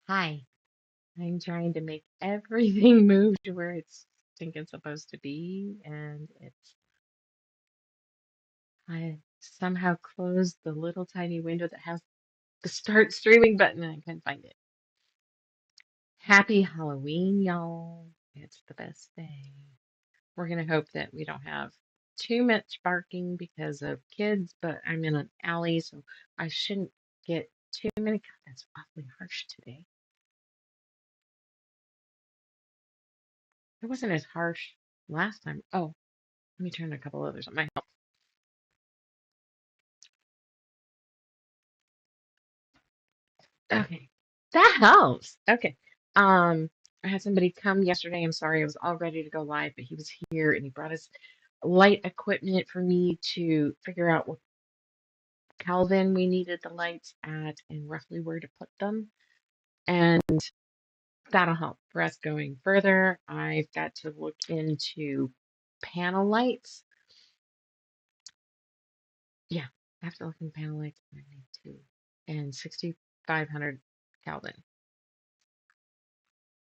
Hi, I'm trying to make everything move to where it's think it's supposed to be, and I somehow closed the little tiny window that has the start streaming button and I couldn't find it. Happy Halloween, y'all. It's the best day. We're gonna hope that we don't have too much barking because of kids, but I'm in an alley, so I shouldn't get too many. God, that's awfully harsh today. It wasn't as harsh last time. Oh, let me turn a couple others on my. Okay, that helps. Okay. I had somebody come yesterday. I'm sorry, I was all ready to go live, but he was here and he brought us light equipment for me to figure out what Kelvin we needed the lights at and roughly where to put them. And that'll help for us going further. I've got to look into panel lights. Yeah, I have to look into panel lights. I need to. And 6,500 Kelvin.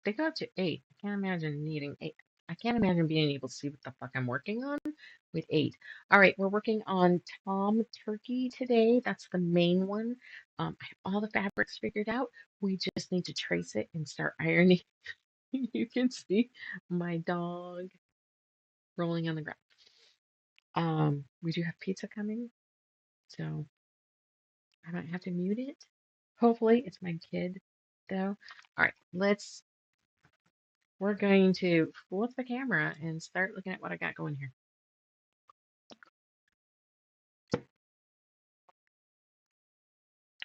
They go up to 8. I can't imagine needing 8. I can't imagine being able to see what the fuck I'm working on with 8. All right, we're working on Tom Turkey today. That's the main one. I have all the fabrics figured out. We just need to trace it and start ironing. You can see my dog rolling on the ground. We do have pizza coming, so I might have to mute it. Hopefully, it's my kid, though. All right, we're going to flip the camera and start looking at what I got going here.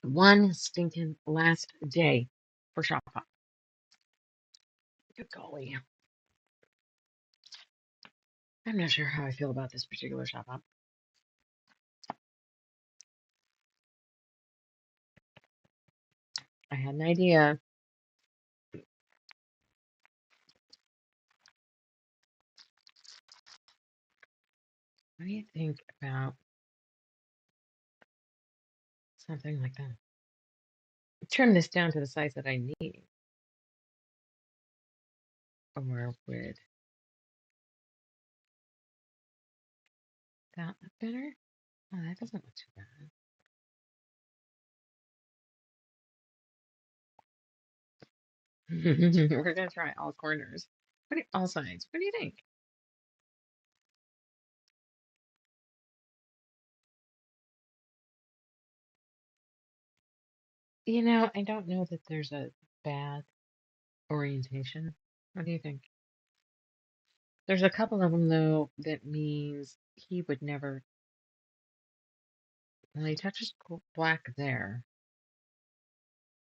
One stinking last day for Shop Hop. Good golly. I'm not sure how I feel about this particular Shop Hop. I had an idea. What do you think about something like that? Trim this down to the size that I need. Or would that look better? Oh, that doesn't look too bad. We're gonna try all corners. All sides. What do you think? I don't know that there's a bad orientation. What do you think? There's a couple of them though that means he would never. Well, he touches black there.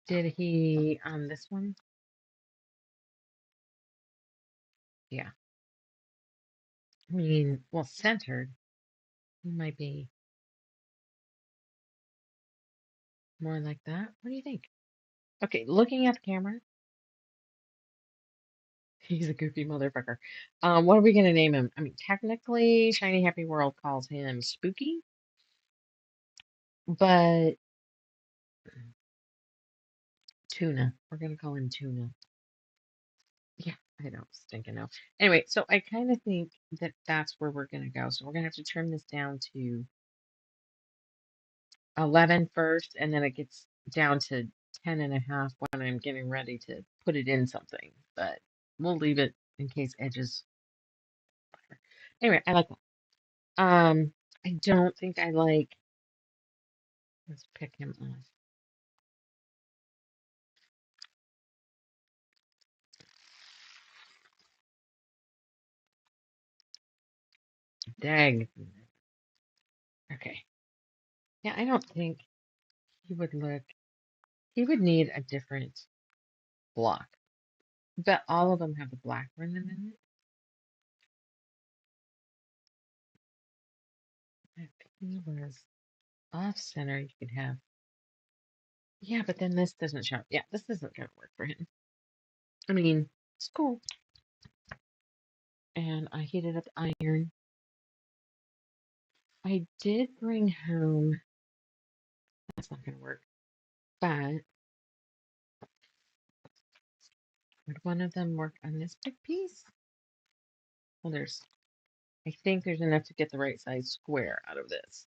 Did he on this one? Yeah. I mean, well, centered. He might be more like that. What do you think? Okay, looking at the camera, he's a goofy motherfucker. What are we gonna name him? I mean, technically, Shiny Happy World calls him Spooky, but Tuna. We're gonna call him Tuna. Yeah, I don't stinking know. Anyway, so I kind of think that that's where we're gonna go. So we're gonna have to trim this down to 11 first, and then it gets down to 10 and a half when I'm getting ready to put it in something. But we'll leave it in case edges. Whatever. Anyway, I like that. I don't think I like. Let's pick him off. Dag. Okay. Yeah, I don't think he would look. He would need a different block. But all of them have the black rhythm in it. If he was off center, you could have. Yeah, but then this doesn't show. Yeah, this isn't going to work for him. I mean, it's cool. And I heated up the iron. I did bring home. That's not going to work. But Would one of them work on this big piece? Well, I think there's enough to get the right size square out of this.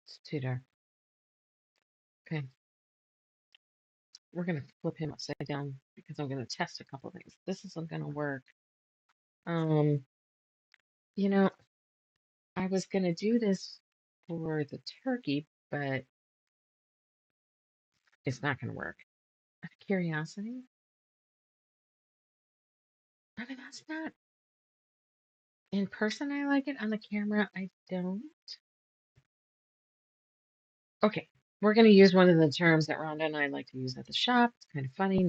It's too dark. Okay. We're going to flip him upside down because I'm going to test a couple things. This isn't going to work. Um, you know, I was going to do this for the turkey, but it's not going to work. Out of curiosity, I mean, that's not in person. I like it on the camera. I don't. Okay, we're going to use one of the terms that Rhonda and I like to use at the shop. It's kind of funny.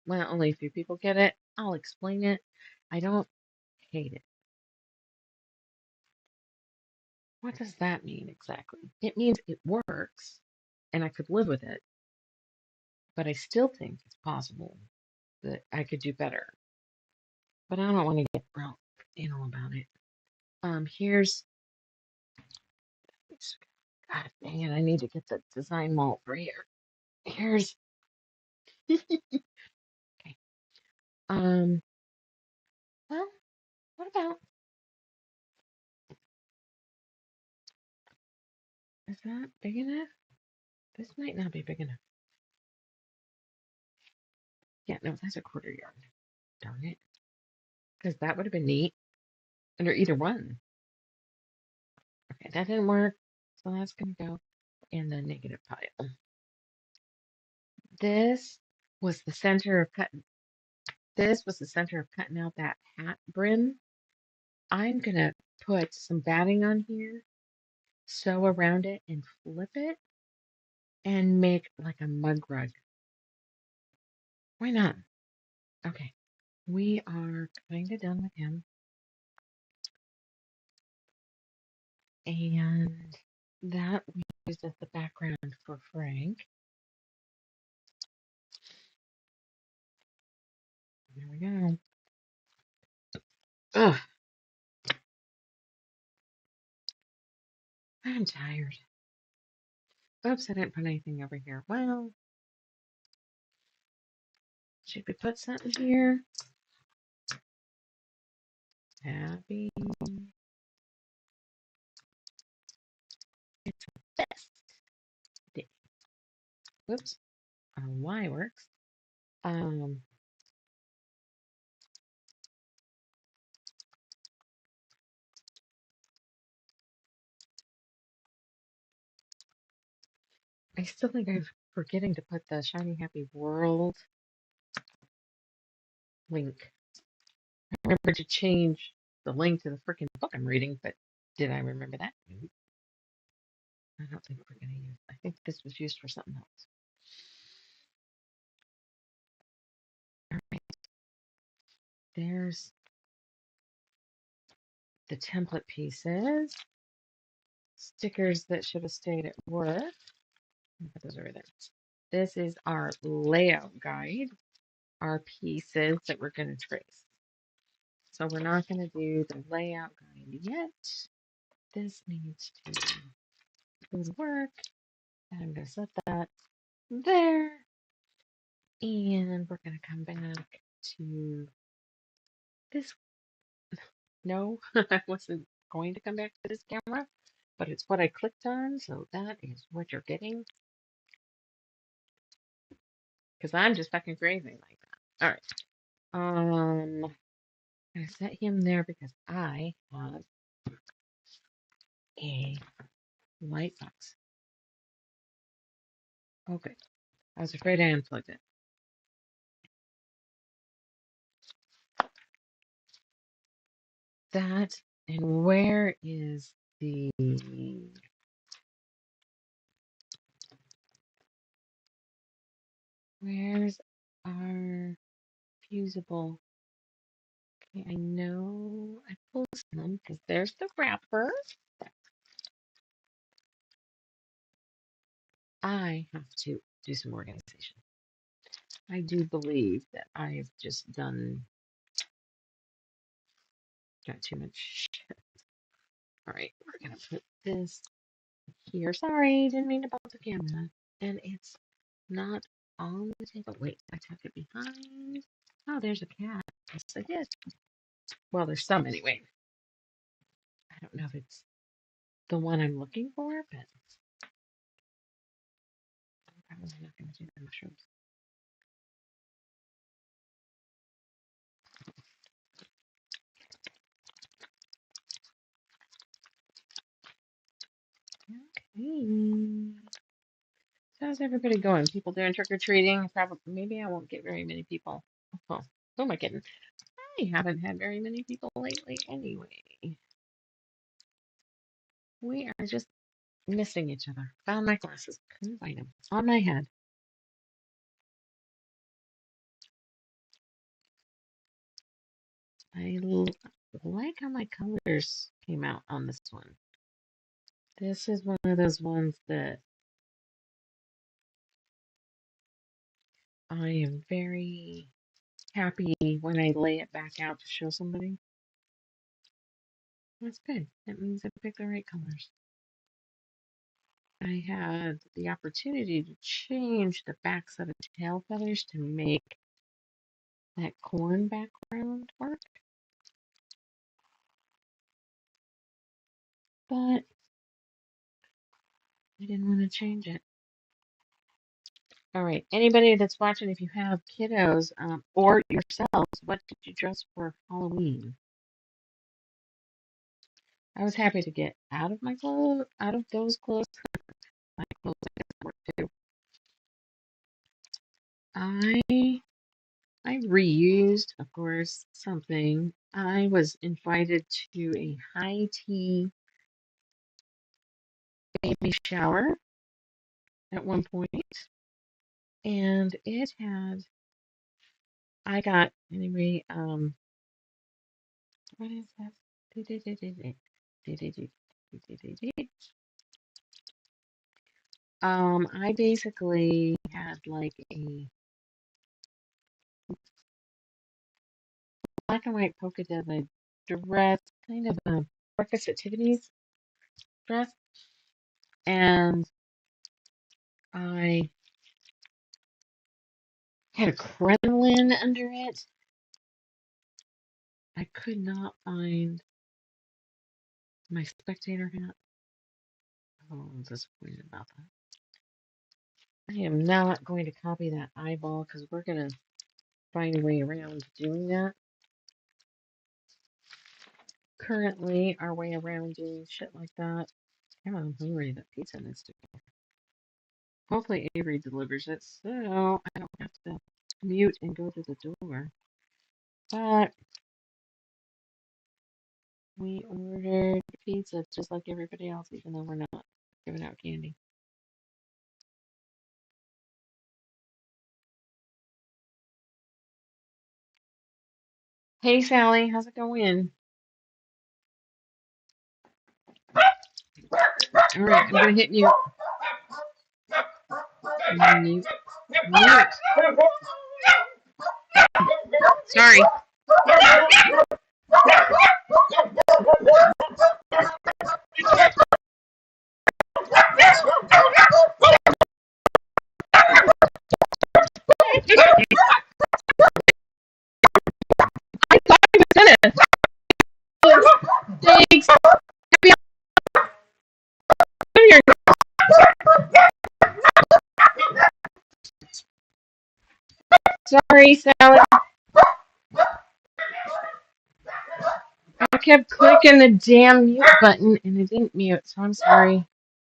Well, only a few people get it. I'll explain it. I don't hate it. What does that mean exactly? It means it works and I could live with it, but I still think it's possible that I could do better. But I don't want to get real anal about it. Here's, God dang it, I need to get the design mold for here. Here's, okay. Um, well, what about, is that big enough? This might not be big enough. Yeah, no, that's a quarter yard. Darn it. Because that would have been neat under either one. Okay, that didn't work. So that's going to go in the negative pile. This was the center of cutting. This was the center of cutting out that hat brim. I'm going to put some batting on here, sew around it, and flip it, and make like a mug rug. Why not? Okay, we are kind of done with him. And that we used as the background for Frank. There we go. Ugh, I'm tired. Oops, I didn't put anything over here. Well, should we put something here? Happy. It's the best day. Whoops. Y works. Um, I still think I'm forgetting to put the Shiny Happy World link. I remember to change the link to the freaking book I'm reading, but did I remember that? Nope. I don't think we're going to use. I think this was used for something else. All right, there's the template pieces, stickers that should have stayed at work. Put those over there. This is our layout guide, our pieces that we're going to trace. So we're not going to do the layout guide yet. This needs to go to work. And I'm going to set that there. And we're going to come back to this. No, I wasn't going to come back to this camera, but it's what I clicked on. So that is what you're getting. Because I'm just fucking crazy like that. All right. I'm going to set him there because I have a light box. Oh, good. I was afraid I unplugged it. That, and where is where's our fusible? Okay, I know I pulled some because there's the wrapper. I have to do some organization. I do believe that I've just got too much shit. All right, we're gonna put this here. Sorry, didn't mean to bump the camera. And it's not on the table. Wait, I tucked it behind. Oh, there's a cat. Yes, I did. Well, there's some anyway. I don't know if it's the one I'm looking for, but I'm probably not going to do the mushrooms. Okay. So how's everybody going? People doing trick-or-treating? Probably, maybe I won't get very many people. Oh, who am I kidding? I haven't had very many people lately anyway. We are just missing each other. Found my glasses. Couldn't find them. On my head. I like how my colors came out on this one. This is one of those ones that I am very happy when I lay it back out to show somebody. That's good. That means I picked the right colors. I had the opportunity to change the backs of the tail feathers to make that corn background work, but I didn't want to change it. All right, anybody that's watching, if you have kiddos or yourselves, what did you dress for Halloween? I was happy to get out of my clothes, out of those clothes. My clothes work too. I I reused, of course, something. I was invited to a high tea baby shower at one point, and it had. I got anyway. What is that? I basically had like a black and white polka dotted dress, kind of a breakfast at Tiffany's dress, and I had a crinoline under it. I could not find my spectator hat. Oh, I'm disappointed about that. I am not going to copy that eyeball because we're going to find a way around doing that. Currently, our way around doing shit like that. God, I'm hungry. That pizza needs to go. Hopefully, Avery delivers it so I don't have to mute and go to the door. But we ordered pizza just like everybody else, even though we're not giving out candy. Hey, Sally, how's it going? All right, I'm gonna hit mute. Mute. Mute. Sorry. I thought I was gonna. Thanks. Happy New Year. Sorry, Sally. I kept clicking the damn mute button and it didn't mute, so I'm sorry.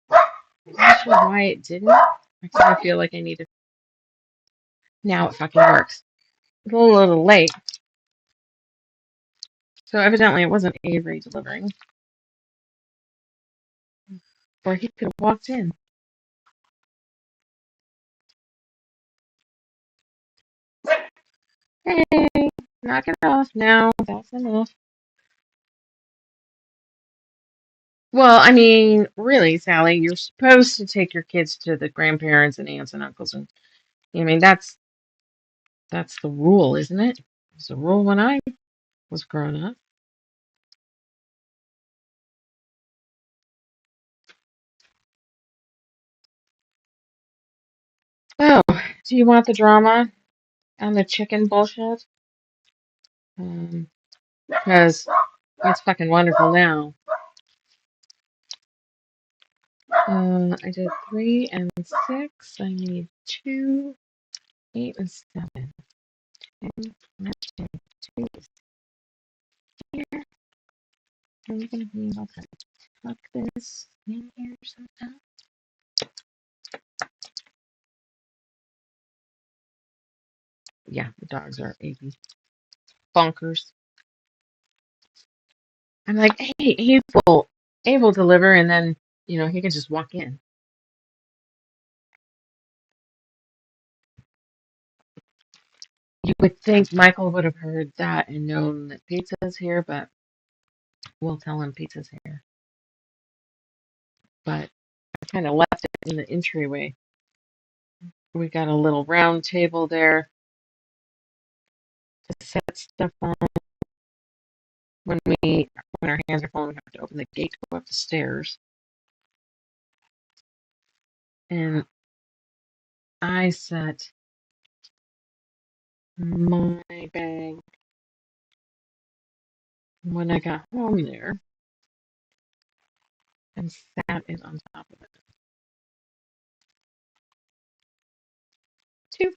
I'm not sure why it didn't. I kind of feel like I need to. Now it fucking works. It's a little late. So evidently it wasn't Avery delivering. Or he could have walked in. Hey, knock it off now. That's enough. Well, I mean, really, Sally, you're supposed to take your kids to the grandparents and aunts and uncles, and I mean that's the rule, isn't it? It's the rule when I was growing up. Oh, do you want the drama on the chicken bullshit? Because it's fucking wonderful now. I did 3 and 6. I need 2, 8 and 7. And matching 2 is here. Are we gonna be able to tuck this in here somehow? Yeah, the dogs are AP bonkers. I'm like, hey, Abe will deliver, and then he can just walk in. You would think Michael would have heard that and known that pizza's here, but we'll tell him pizza's here. But I kind of left it in the entryway. We got a little round table there to set stuff on. When our hands are full, we have to open the gate to go up the stairs. And I set my bag when I got home there and sat it on top of it. 2.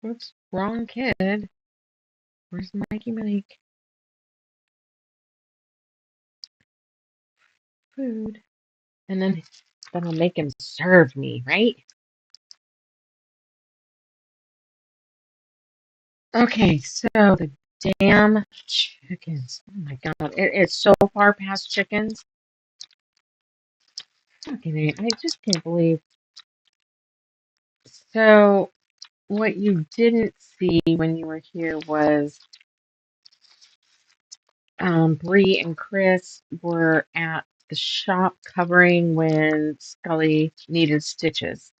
Whoops, wrong kid. Where's Mikey Mike? Food. And then I'll make him serve me, right? Okay, so the damn chickens. Oh my god, it's so far past chickens. Okay, I just can't believe. So, what you didn't see when you were here was Bree and Chris were at the shop covering when Scully needed stitches.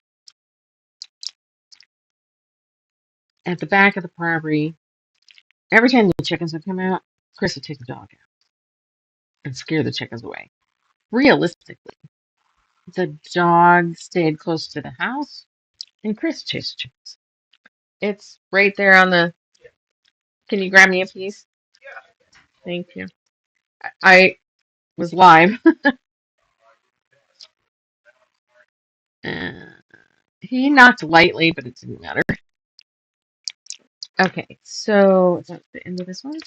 At the back of the property, every time the chickens would come out, Chris would take the dog out and scare the chickens away. Realistically, the dog stayed close to the house and Chris chased chickens. It's right there on the. Can you grab me a piece? Thank you. I was live. Uh, he knocked lightly, but it didn't matter. Okay, so is that the end of this one?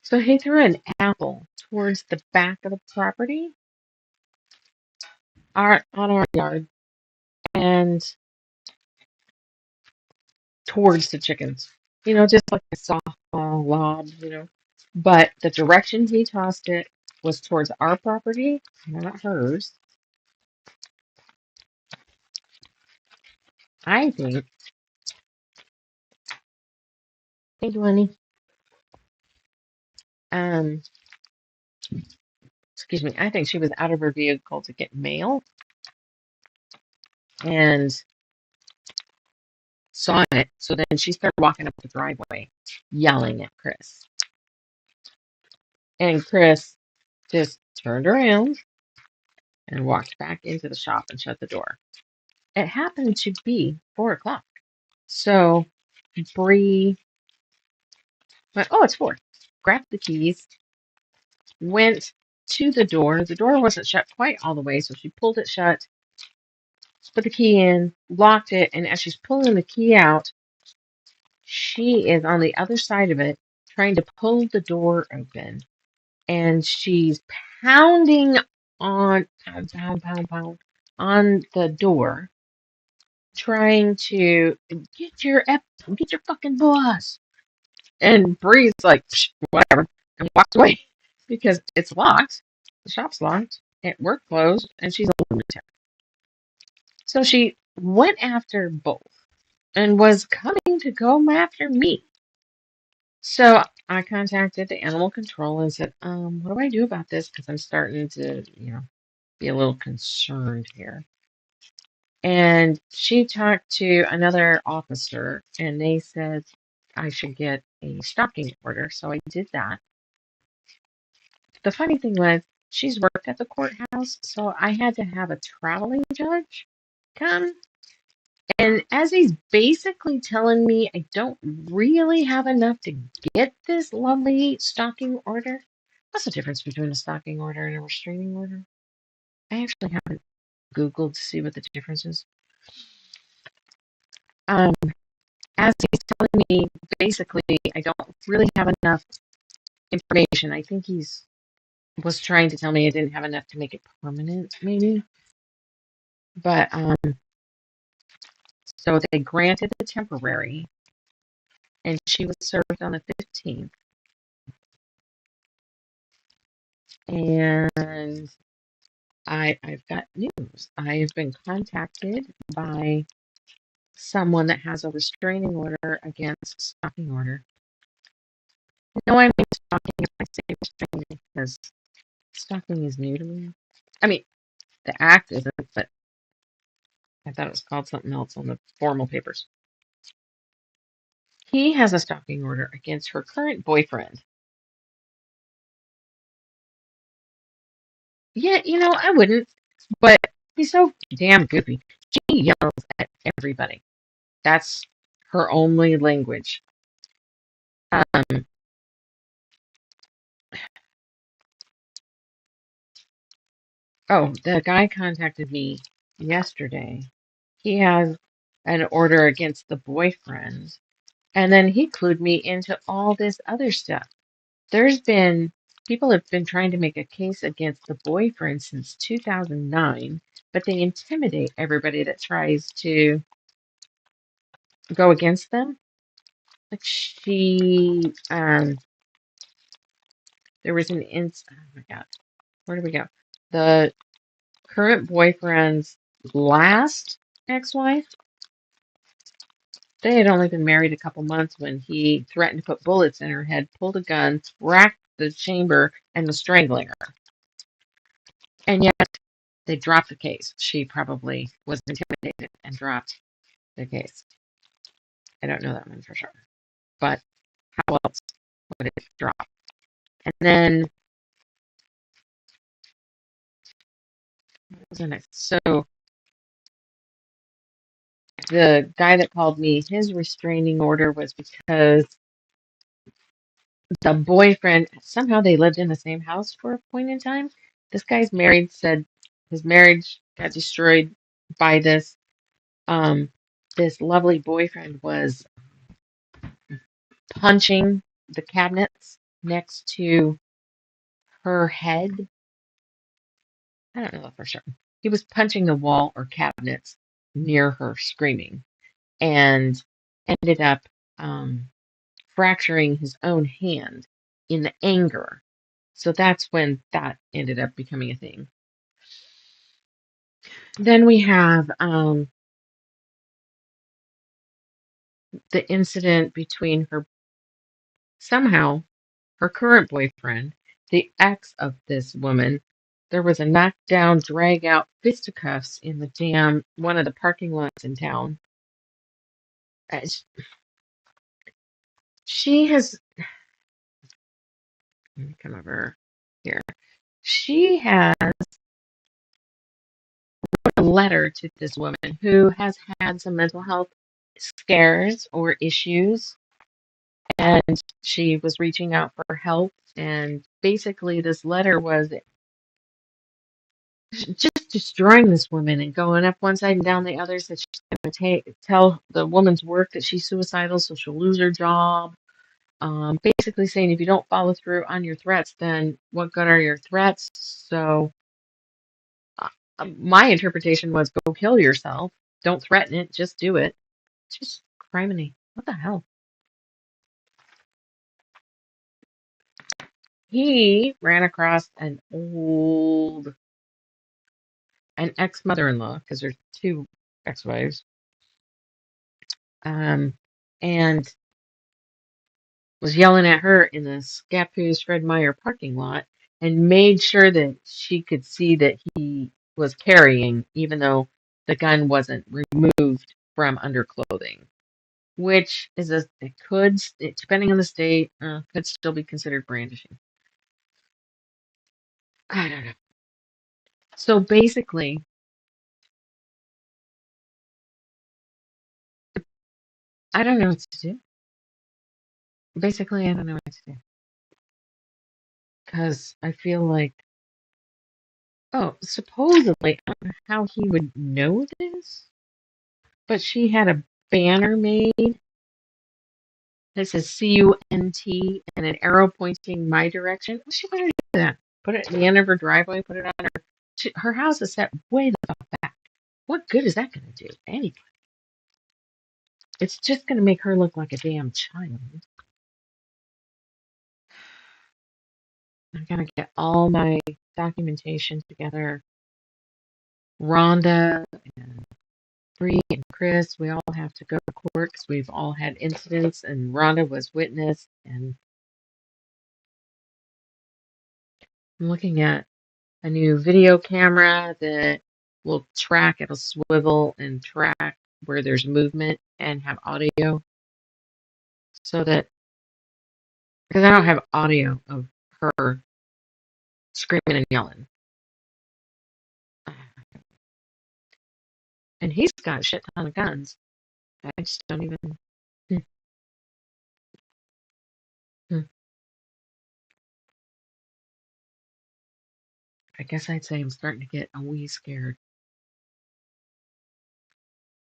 So he threw an apple towards the back of the property, on our yard, and towards the chickens. Just like a softball lob. But the direction he tossed it was towards our property, not hers. I think. Hey, Glennie. Um, excuse me. I think she was out of her vehicle to get mail and saw it. So then she started walking up the driveway, yelling at Chris. And Chris just turned around and walked back into the shop and shut the door. It happened to be 4 o'clock. So Bree went, oh, it's 4. Grabbed the keys, went to the door. The door wasn't shut quite all the way, so she pulled it shut, put the key in, locked it, and as she's pulling the key out, she is on the other side of it trying to pull the door open. And she's pounding on, pound, on the door, trying to get your fucking boss. And Bree's like, whatever, and walks away because it's locked. The shop's locked. Work closed, and she's a lunatic. So she went after both and was coming to go after me. So I contacted the animal control and said, what do I do about this? Because I'm starting to, be a little concerned here. And she talked to another officer, and they said I should get a stalking order. So I did that. The funny thing was, she's worked at the courthouse, so I had to have a traveling judge come. And as he's basically telling me I don't really have enough to get this lovely stalking order. What's the difference between a stalking order and a restraining order? I actually haven't Googled to see what the difference is. Um, as he's telling me, basically, I don't really have enough information. I think he's was trying to tell me I didn't have enough to make it permanent, maybe. But so they granted the temporary, and she was served on the 15th. And I've got news. I have been contacted by someone that has a restraining order against stalking order. No, I mean stalking if I say restraining because stalking is new to me. I mean, the act isn't, but I thought it was called something else on the formal papers. He has a stalking order against her current boyfriend. Yeah, I wouldn't, but he's so damn goofy. She yells at everybody. That's her only language. Um, oh, the guy contacted me yesterday. He has an order against the boyfriend, and then he clued me into all this other stuff. There's been People have been trying to make a case against the boyfriend since 2009, but they intimidate everybody that tries to go against them. Like there was oh my God, where do we go? The current boyfriend's last ex-wife, they had only been married a couple months when he threatened to put bullets in her head, pulled a gun, racked the chamber, and was strangling her. And yet they dropped the case. She probably was intimidated and dropped the case. I don't know that one for sure. But how else would it drop? And then, what was the next? So the guy that called me, his restraining order was because the boyfriend, somehow they lived in the same house for a point in time. This guy's married, said his marriage got destroyed by this. Um, this lovely boyfriend was punching the cabinets next to her head. I don't know that for sure. He was punching the wall or cabinets near her, screaming, and ended up fracturing his own hand in the anger. So that's when that ended up becoming a thing. Then we have the incident between somehow, her current boyfriend, the ex of this woman. There was a knockdown, drag out fisticuffs in one of the parking lots in town. Uh, She has, let me come over here. She has a letter to this woman who has had some mental health scares or issues, and she was reaching out for help. And basically, this letter was just destroying this woman and going up one side and down the other. That she's going to tell the woman's work that she's suicidal, so she'll lose her job. Basically saying if you don't follow through on your threats, then what good are your threats? So uh, my interpretation was go kill yourself. Don't threaten it. Just do it. Just criminy. What the hell? He ran across an ex-mother-in-law, because there's two ex-wives, and was yelling at her in the Scappoose Fred Meyer parking lot and made sure that she could see that he was carrying, even though the gun wasn't removed from underclothing, which depending on the state, could still be considered brandishing. I don't know. So basically, I don't know what to do. Basically, I don't know what to do because I feel like, oh, supposedly, I don't know how he would know this, but she had a banner made that says CUNT and an arrow pointing my direction. What's she going to do with that? Put it at the end of her driveway, put it on her. Her house is set way the fuck back. What good is that going to do? Anyway, it's just going to make her look like a damn child. I gotta get all my documentation together. Rhonda and Bree and Chris, we all have to go to court because we've all had incidents, and Rhonda was witness. And I'm looking at a new video camera that will track, it'll swivel and track where there's movement and have audio so that, because I don't have audio of her screaming and yelling. And he's got a shit ton of guns. I just don't even. Hmm, hmm. I guess I'd say I'm starting to get a wee scared.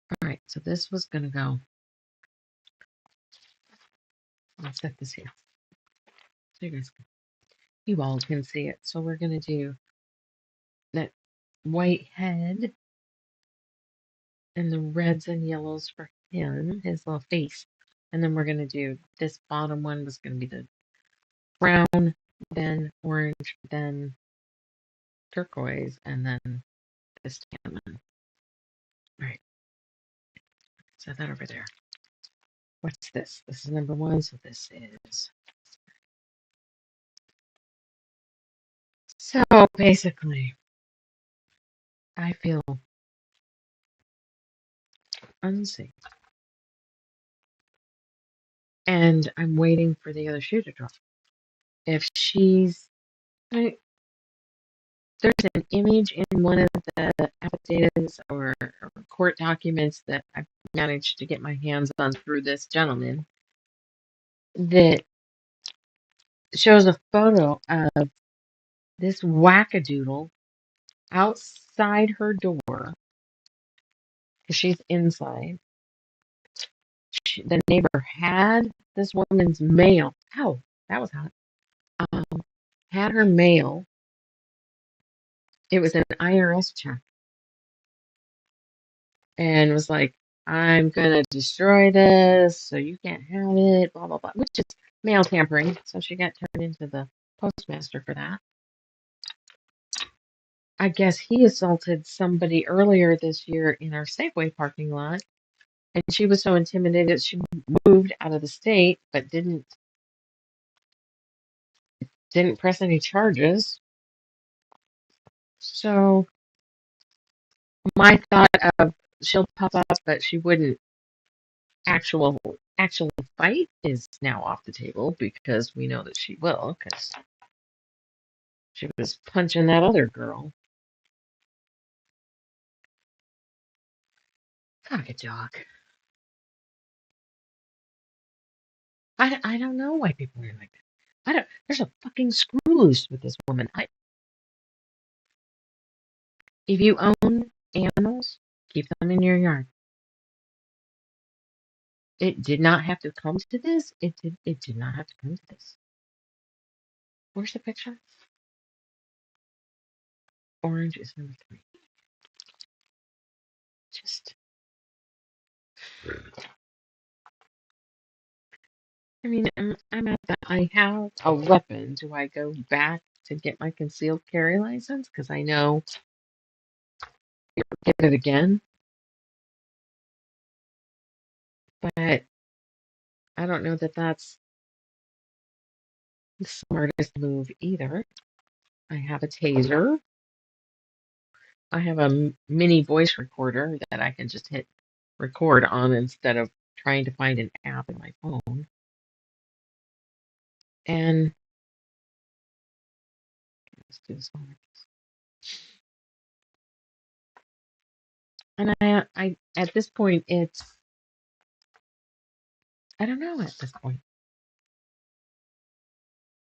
All right, so this was going to go. I'll set this here so you all can see it. So we're going to do that white head and the reds and yellows for him, his little face. And then we're going to do this bottom one was going to be the brown, then orange, then turquoise, and then this tan one. All right, set that over there. What's this? This is number one, so this is. So basically, I feel unsafe. And I'm waiting for the other shoe to drop. If she's, I, there's an image in one of the affidavits or court documents that I've managed to get my hands on through this gentleman that shows a photo of this wackadoodle outside her door because she's inside. The neighbor had this woman's mail. Ow, that was hot. Um, had her mail. It was an IRS check. And was like, I'm gonna destroy this, so you can't have it, blah blah blah, which is mail tampering. So she got turned into the postmaster for that. I guess he assaulted somebody earlier this year in our Safeway parking lot, and she was so intimidated she moved out of the state, but didn't press any charges. So my thought of she'll pop up, but she wouldn't actually fight is now off the table because we know that she will because she was punching that other girl. Fuck a dog. I don't know why people are like that. I don't. There's a fucking screw loose with this woman. If you own animals, keep them in your yard. It did not have to come to this. It did not have to come to this. Where's the picture? Orange is number 3. Just. I mean, I'm at the. I have a weapon. Do I go back to get my concealed carry license? Because I know get it again. But I don't know that that's the smartest move either. I have a taser. I have a mini voice recorder that I can just hit record on instead of trying to find an app in my phone. And Let's do this one. And I at this point, I don't know at this point.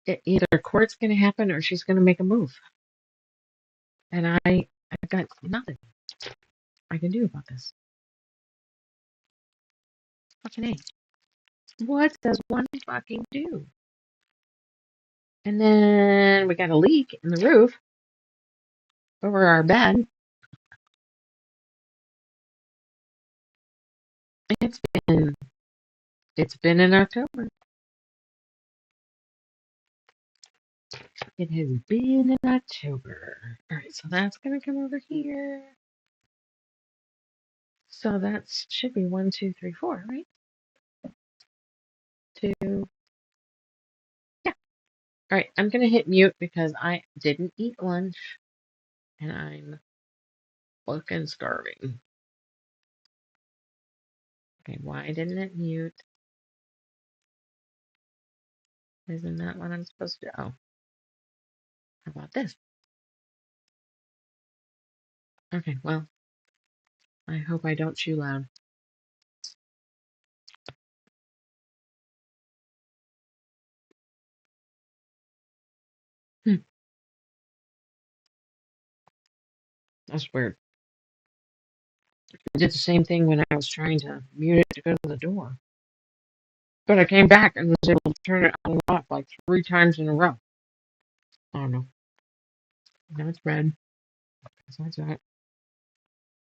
Either court's going to happen or she's going to make a move. And I've got nothing I can do about this. Fucking A. What does one fucking do? And then we got a leak in the roof over our bed. It's been it's been in October. It has been in October. All right, so that's gonna come over here. So that should be 1, 2, 3, 4, right? 2. Yeah. All right, I'm gonna hit mute because I didn't eat lunch and I'm fucking starving. Okay, why didn't it mute? Isn't that what I'm supposed to do? Oh, how about this? Okay, well, I hope I don't chew loud. That's weird. I did the same thing when I was trying to mute it to go to the door. But I came back and was able to turn it on and off like 3 times in a row. I don't know. Now it's red. Besides that,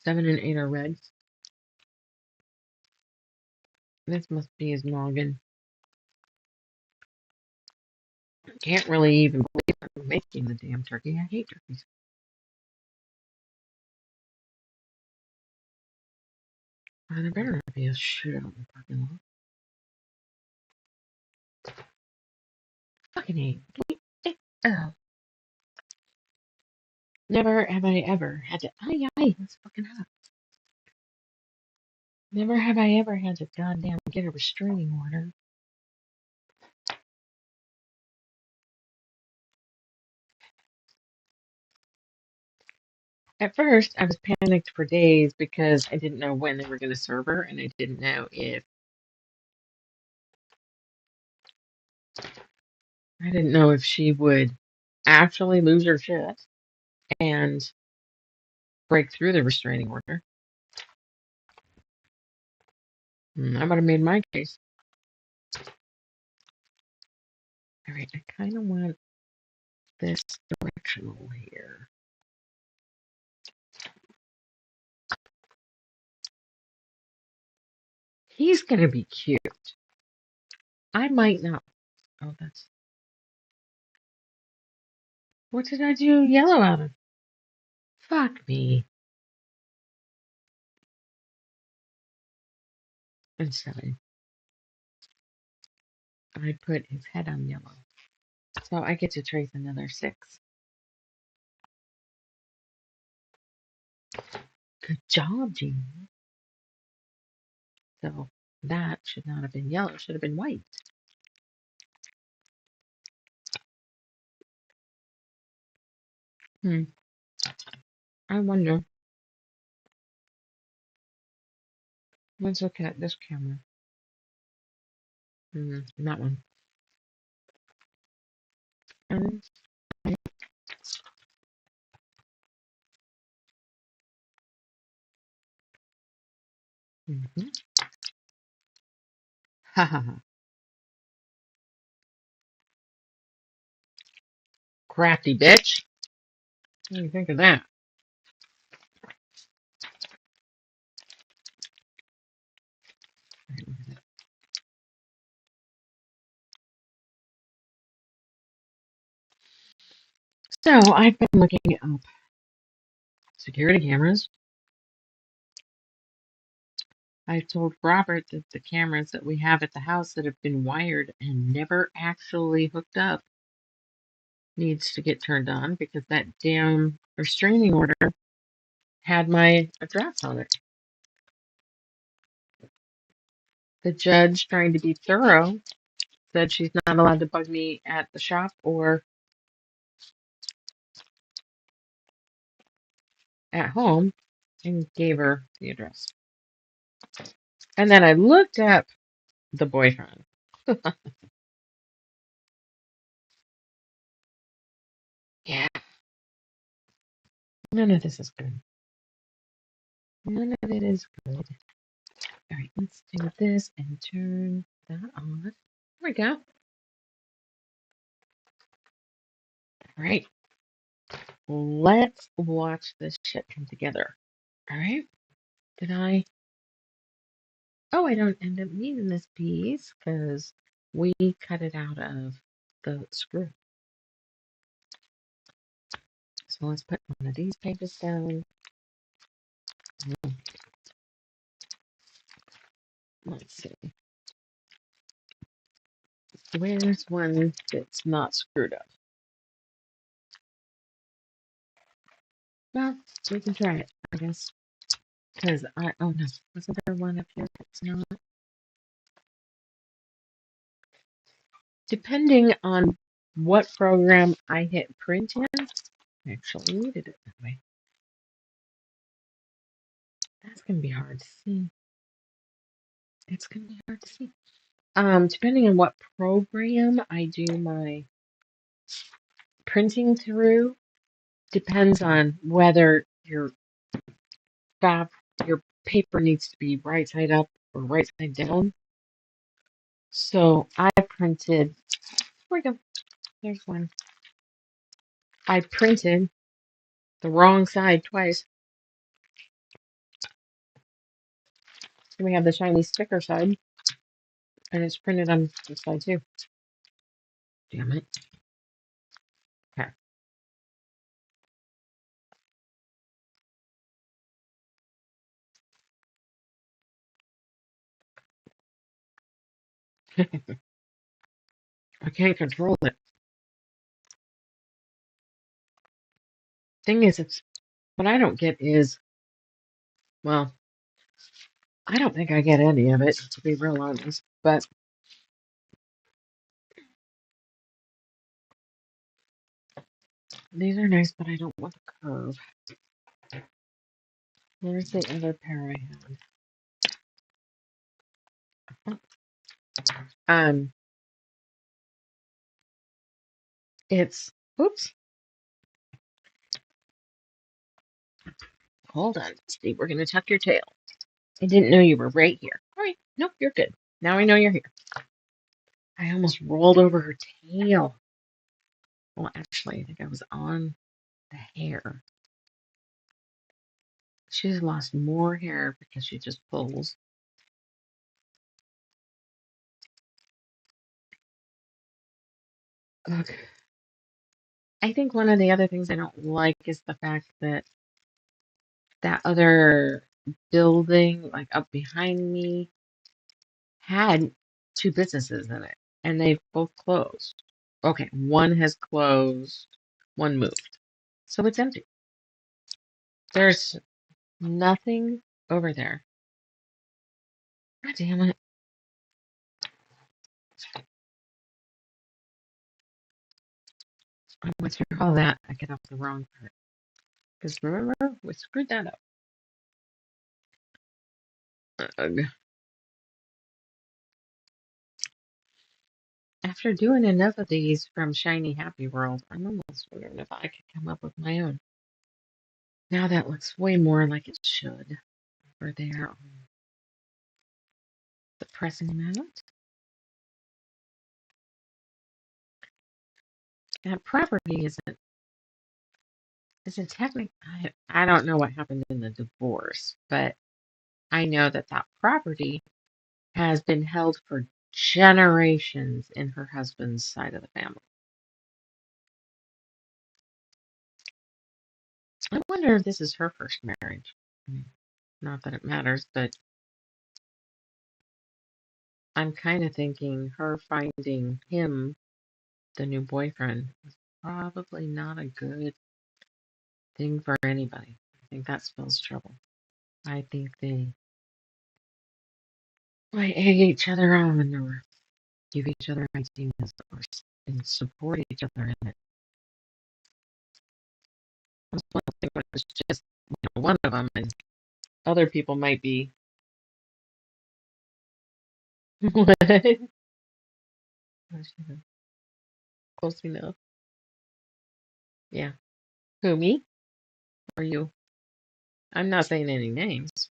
7 and 8 are red. This must be his noggin. Can't really even believe I'm making the damn turkey. I hate turkeys. There better not be a shootout in the parking lot. Fucking hate. Oh. Never have I ever had to. That's fucking hot. Never have I ever had to goddamn get a restraining order. At first, I was panicked for days because I didn't know when they were going to serve her, and I didn't know if she would actually lose her shit and break through the restraining order. I would have made my case. All right, I kind of want this directional here. He's going to be cute. I might not. Oh, that's. What did I do yellow out of? Fuck me. And 7. I put his head on yellow. So I get to trace another 6. Good job, Jean. So that should not have been yellow. It should have been white. I wonder. Let's look at this camera. That one. And, Ha ha ha. Crafty bitch. What do you think of that? So I've been looking up security cameras. I told Robert that the cameras that we have at the house that have been wired and never actually hooked up needs to get turned on because that damn restraining order had my address on it. The judge, trying to be thorough, said she's not allowed to bug me at the shop or at home and gave her the address. And then I looked up the boyfriend. Yeah, none of this is good. None of it is good. All right, let's do this and turn that on. There we go. All right, let's watch this shit come together. All right, did I? Oh, I don't end up needing this piece because we cut it out of the screw. So let's put one of these pages down. Let's see. Where's one that's not screwed up? Well, we can try it, I guess. Because oh no, wasn't there one up here that's not? Depending on what program I hit print in, I actually needed it that way. That's going to be hard to see. It's going to be hard to see. Depending on what program I do my printing through, depends on whether fab, your paper needs to be right side up or right side down. So I printed, here we go, there's one. I printed the wrong side twice. So we have the shiny sticker side, and it's printed on this side too. Damn it. Okay. I can't control it. Thing is, it's what I don't get is, well, I don't think I get any of it, to be real honest. But these are nice, but I don't want the curve. Where's the other pair I had? It's, oops, hold on, Steve. We're going to tuck your tail. I didn't know you were right here. All right, nope, you're good. Now I know you're here. I almost rolled over her tail. Well, actually, I think I was on the hair. She's lost more hair because she just pulls. Okay. I think one of the other things I don't like is the fact that that other building, like up behind me, had two businesses in it, and they've both closed. Okay, one has closed, one moved. So it's empty. There's nothing over there. God damn it. I went through all that. I get off the wrong part. Because remember, we screwed that up. Ugh. After doing enough of these from Shiny Happy World, I'm almost wondering if I could come up with my own. Now that looks way more like it should. Over there on the pressing mat. That property isn't technically. I don't know what happened in the divorce, but I know that that property has been held for generations in her husband's side of the family. I wonder if this is her first marriage. Not that it matters, but I'm kind of thinking her finding him, the new boyfriend, is probably not a good thing for anybody. I think that spells trouble. I think they might egg each other on or give each other ideas or and support each other in it. It was just one of them, and other people might be. What? Close enough. Yeah. Who, me or you? I'm not saying any names.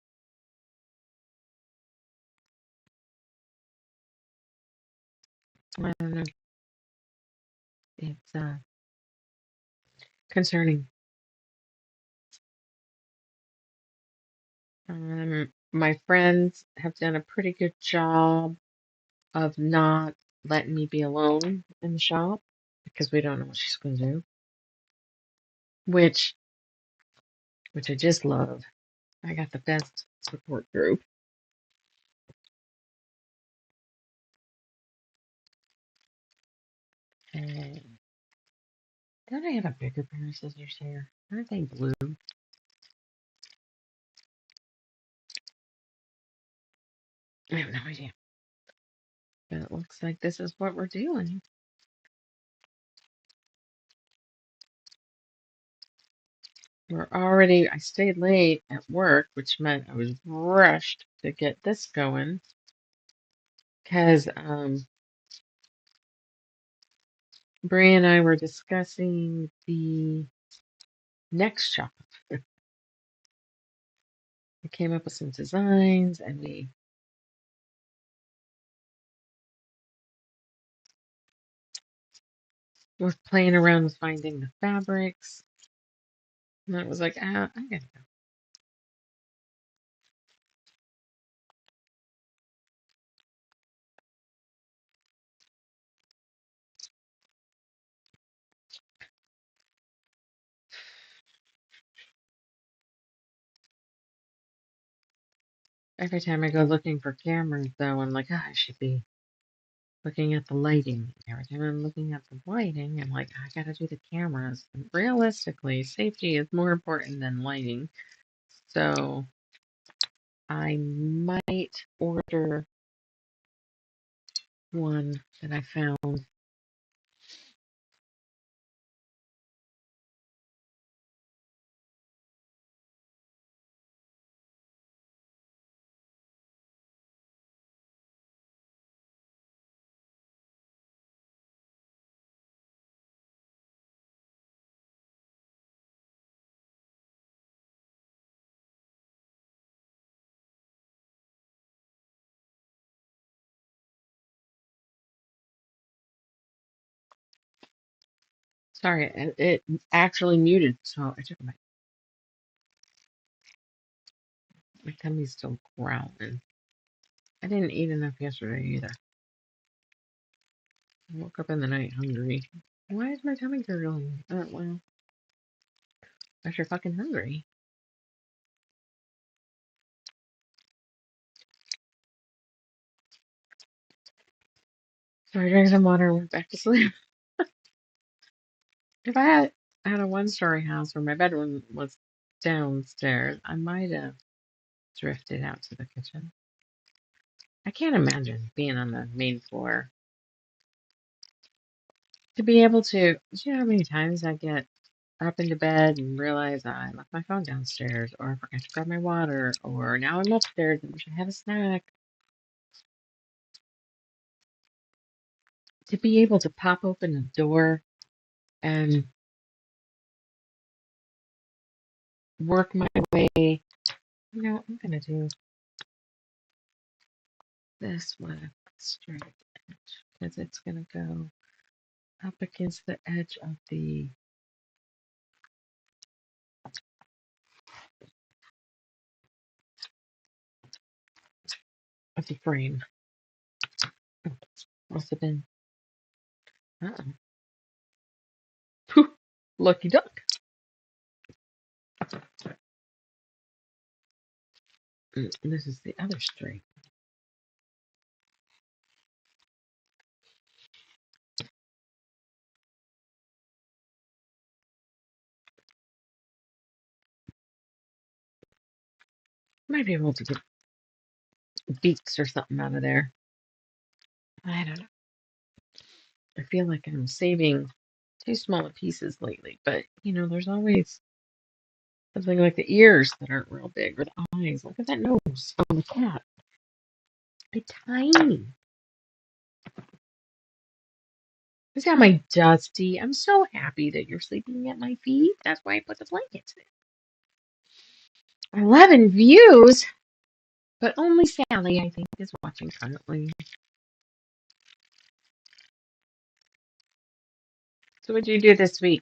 I don't know. It's concerning. My friends have done a pretty good job of not letting me be alone in the shop because we don't know what she's going to do, which which I just love. I got the best support group. And don't I have a bigger pair of scissors here? Aren't they blue? I have no idea. But it looks like this is what we're doing. I stayed late at work, which meant I was rushed to get this going because Bree and I were discussing the next shop. We came up with some designs and we were playing around with finding the fabrics. And I was like, I gotta go. Every time I go looking for cameras, though, I'm like, I should be looking at the lighting. Every time I'm looking at the lighting, I'm like, I gotta do the cameras. And realistically, safety is more important than lighting. So I might order one that I found. Sorry, it actually muted, so I took my tummy's still growling. I didn't eat enough yesterday either. I woke up in the night hungry. Why is my tummy gurgling? Well, I sure fucking hungry. So I drank some water and went back to sleep. If I had a one-story house where my bedroom was downstairs, I might have drifted out to the kitchen. I can't imagine being on the main floor. To be able to, do you know how many times I get up into bed and realize I left my phone downstairs, or I forgot to grab my water, or now I'm upstairs and wish I had a snack. To be able to pop open a door and work my way, I'm gonna do this with straight edge because it's gonna go up against the edge of the frame. Must have been. Uh-oh. Pooh, lucky duck. This is the other straight. Might be able to get beaks or something out of there. I don't know. I feel like I'm saving too small pieces lately, but there's always Something like the ears that aren't real big, or the eyes. Look at that nose on the cat. They're tiny. Is that my Dusty? I'm so happy that you're sleeping at my feet. That's why I put the blankets in. 11 views, but only Sally, I think, is watching currently. So what did you do this week?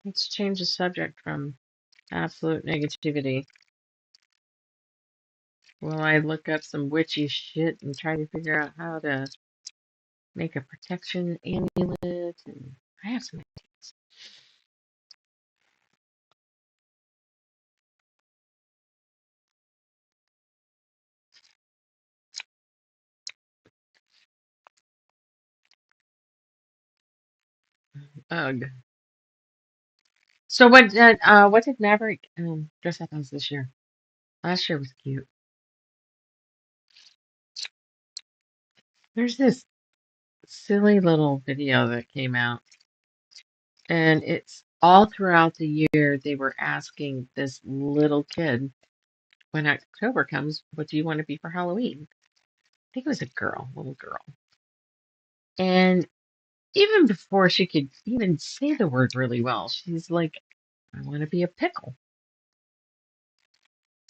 Let's change the subject from absolute negativity. Will I look up some witchy shit and try to figure out how to make a protection amulet? And I have some ideas. Ugh. So what did Maverick dress up as this year? Last year was cute. There's this silly little video that came out, and it's all throughout the year they were asking this little kid, when October comes, what do you want to be for Halloween? I think it was a girl, little girl. And even before she could even say the word really well, she's like, I want to be a pickle.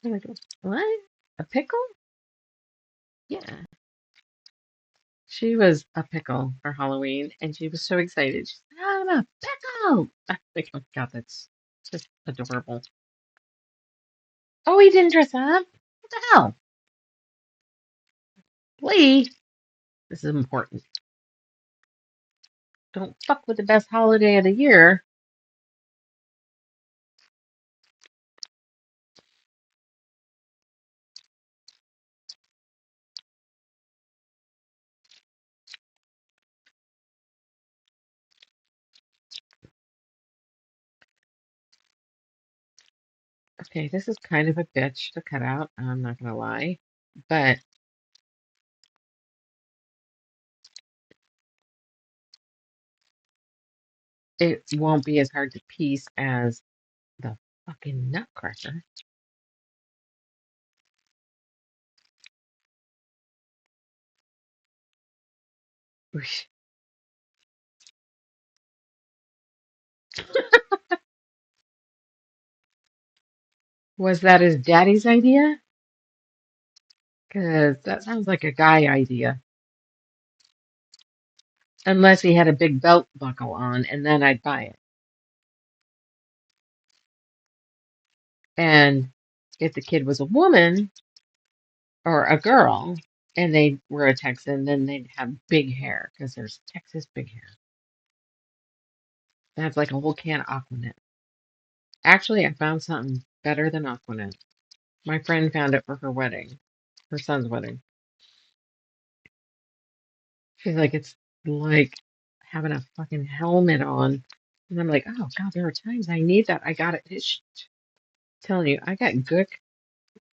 I'm like, what? A pickle? Yeah. She was a pickle for Halloween, and she was so excited. She's like, I'm a pickle! I'm like, oh God, that's just adorable. Oh, he didn't dress up? What the hell? Lee, this is important. Don't fuck with the best holiday of the year. Okay, this is kind of a bitch to cut out, I'm not gonna lie. But it won't be as hard to piece as the fucking nutcracker. Was that his daddy's idea? Because that sounds like a guy idea. Unless he had a big belt buckle on, and then I'd buy it. And if the kid was a woman or a girl and they were a Texan, then they'd have big hair because there's Texas big hair. That's like a whole can of Aquanet. Actually, I found something better than Aquanet. My friend found it for her wedding, her son's wedding. She's like, it's like having a fucking helmet on. And I'm like, oh God, there are times I need that. I got it. It's telling you, I got Gook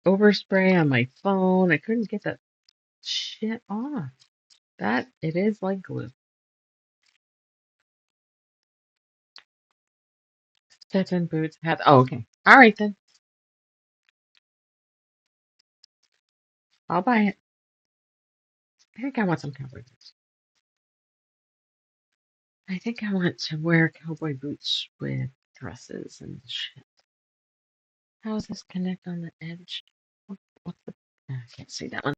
overspray on my phone. I couldn't get that shit off. That it is like glue. Stetson boots hat. Oh, okay. All right then. I'll buy it. I think I want some cowboy boots. I think I want to wear cowboy boots with dresses and shit. How does this connect on the edge? What's the? I can't see that one.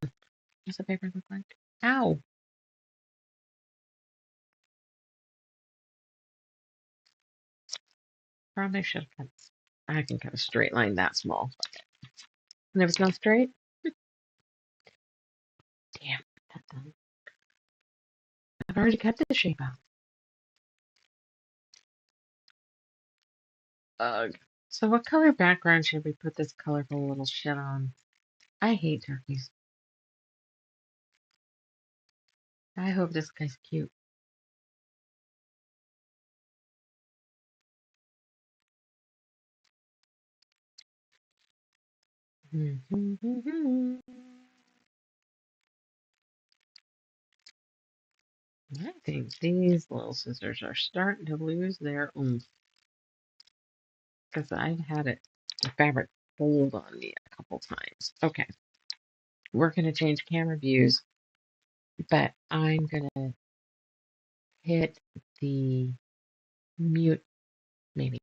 What's the paper look like? Ow! Probably should have cut. I can cut a straight line that small. And if it's not straight, damn, that done. I've already cut the shape out. Ugh. So what color background should we put this colorful little shit on? I hate turkeys. I hope this guy's cute. I think these little scissors are starting to lose their oomph. because I've had the fabric fold on me a couple times. Okay, we're going to change camera views, but I'm going to hit the mute maybe.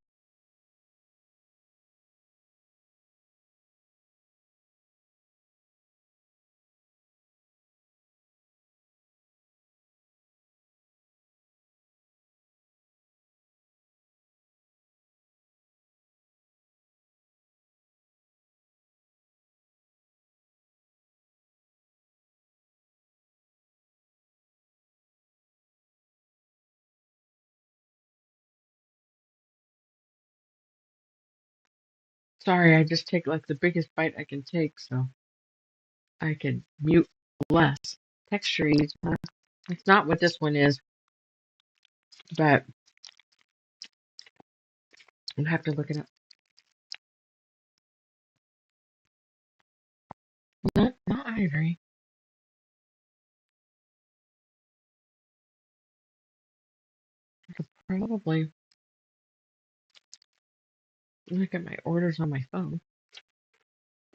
Sorry, I just take like the biggest bite I can take so I can mute less. Texture ease. It's not what this one is, but I'll have to look it up. Not ivory. I could probably look at my orders on my phone.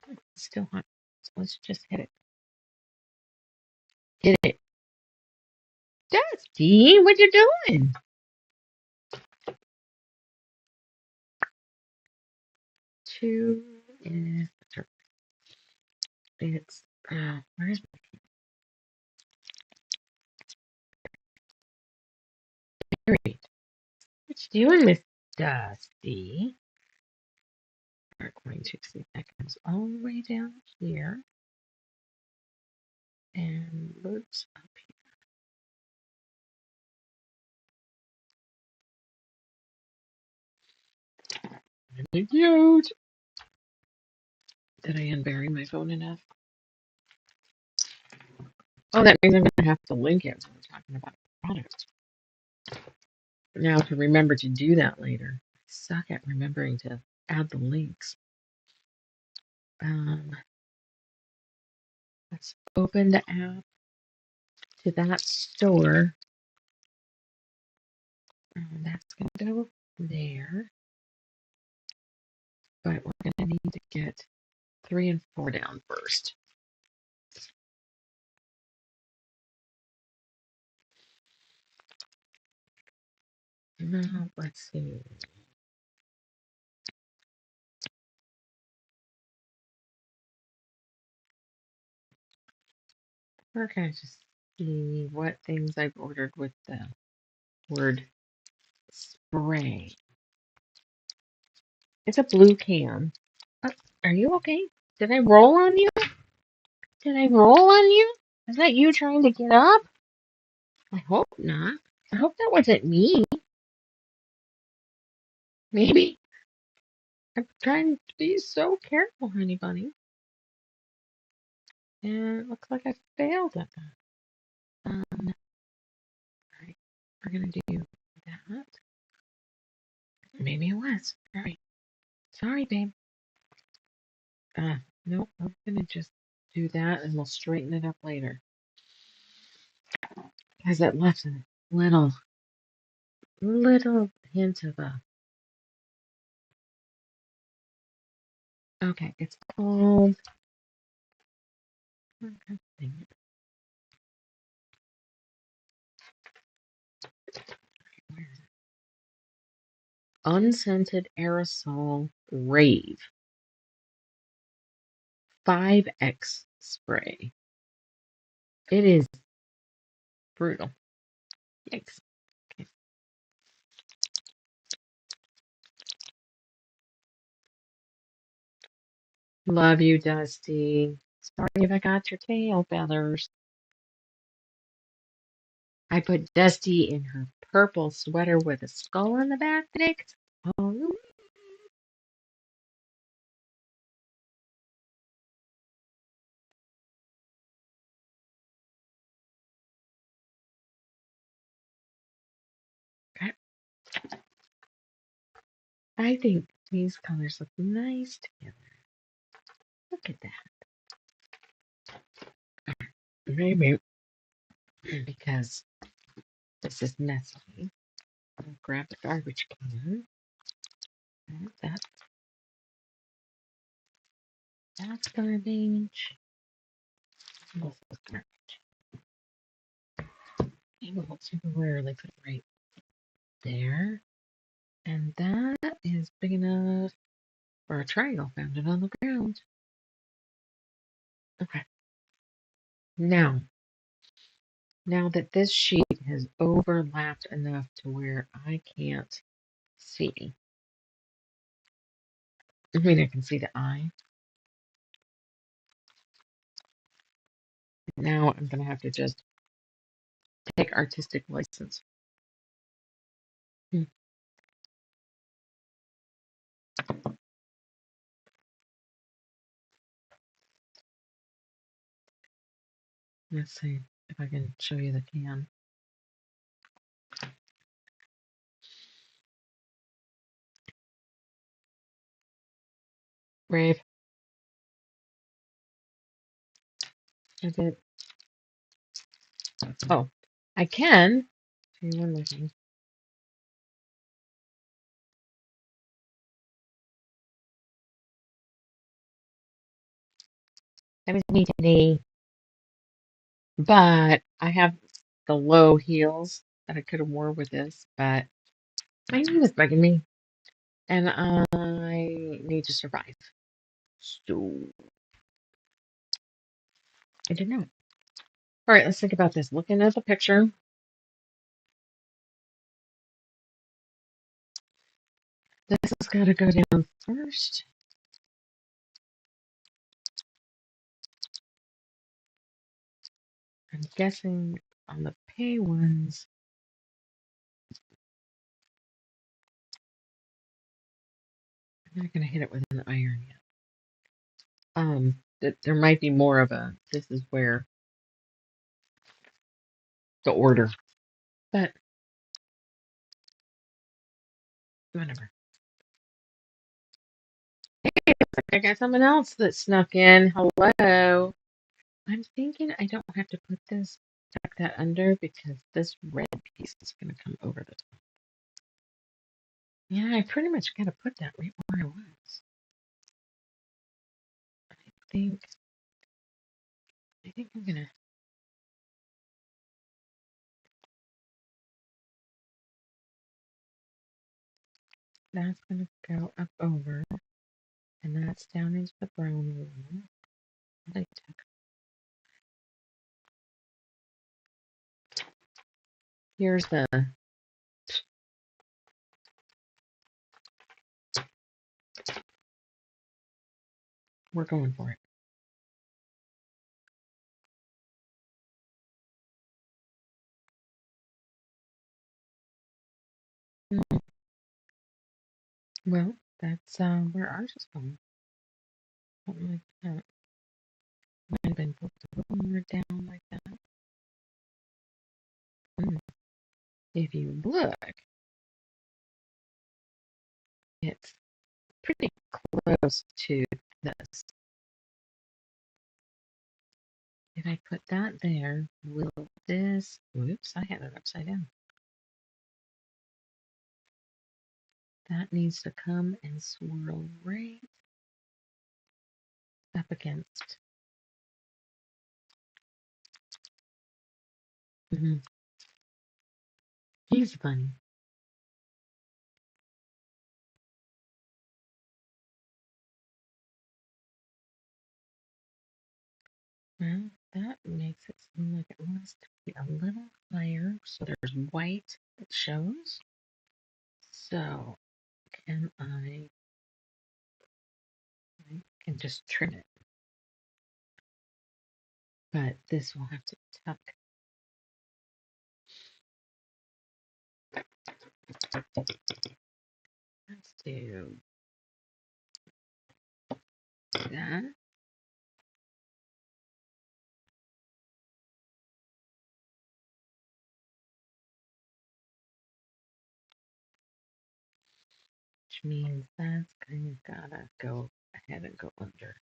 It's still hot. So let's just hit it. Hit it. Dusty, what you doing? Two is it's where's my rate? What you doing, Miss Dusty? We're going to see if that comes all the way down here and loops up here. Really cute. Did I unbury my phone enough? Oh, that means I'm gonna have to link it when we're talking about the product. Now to remember to do that later. I suck at remembering to add the links. Let's open the app to that store. That's gonna go there. But we're gonna need to get 3 and 4 down first. Now let's see. We're gonna just see what things I've ordered with the word spray. It's a blue can. Are you okay? Did I roll on you? Did I roll on you? Is that you trying to get up? I hope not. I hope that wasn't me. Maybe. I'm trying to be so careful, honey bunny. And it looks like I failed at that. Alright, we're gonna do that. Maybe it was. Alright. Sorry, babe. Nope, I'm gonna just do that and we'll straighten it up later. Because it left a little hint of a. Okay, it's called. Unscented aerosol rave 5X spray. It is brutal. Yikes. Okay. Love you, Dusty. Sorry if I got your tail feathers. I put Dusty in her purple sweater with a skull on the back today. Oh, I think these colors look nice together. Look at that. Maybe because this is messy. I'll grab the garbage can. That, that's garbage. This is garbage. I will temporarily put it right there. And that is big enough for a triangle founded on the ground. Okay. Now, now that this sheet has overlapped enough to where I can't see, I mean, I can see the eye. Now I'm going to have to just take artistic license. Hmm. Let's see if I can show you the can. Brave. I did. Oh, I can. Show you one more thing. That was me today. But I have the low heels that I could have wore with this, but my knee was bugging me, and I need to survive. So I did not. All right, let's think about this. Looking at the picture, this has got to go down first. I'm guessing on the pay ones, I'm not going to hit it with an iron yet. There might be more of a, this is where the order, but whatever. Hey, looks like I got someone else that snuck in. Hello. I'm thinking I don't have to put this, tuck that under because this red piece is going to come over the top. Yeah, I pretty much got to put that right where I was. I think, I think I'm going to, that's going to go up over, and that's down into the brown room. Like, here's the, we're going for it. Well, that's where ours is going. Something like that. Might have been put a little more down like that. If you look, it's pretty close to this. If I put that there, will this, whoops, I had it upside down. That needs to come and swirl right up against. He's funny. Well, that makes it seem like it wants to be a little higher. So there's white that shows. So can I can just trim it. But this will have to tuck. Let's do that. Which means that's kind of gotta go ahead and go under.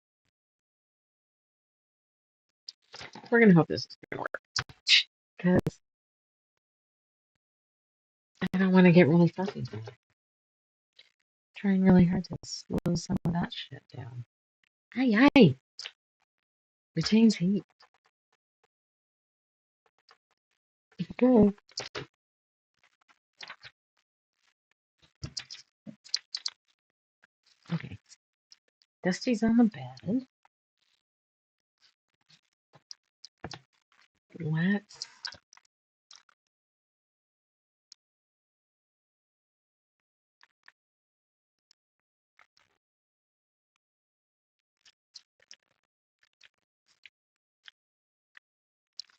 We're gonna hope this is gonna work because I don't want to get really fussy. Trying really hard to slow some of that shit down. Aye, aye. Retains heat. Good. Okay. Dusty's on the bed. Let's.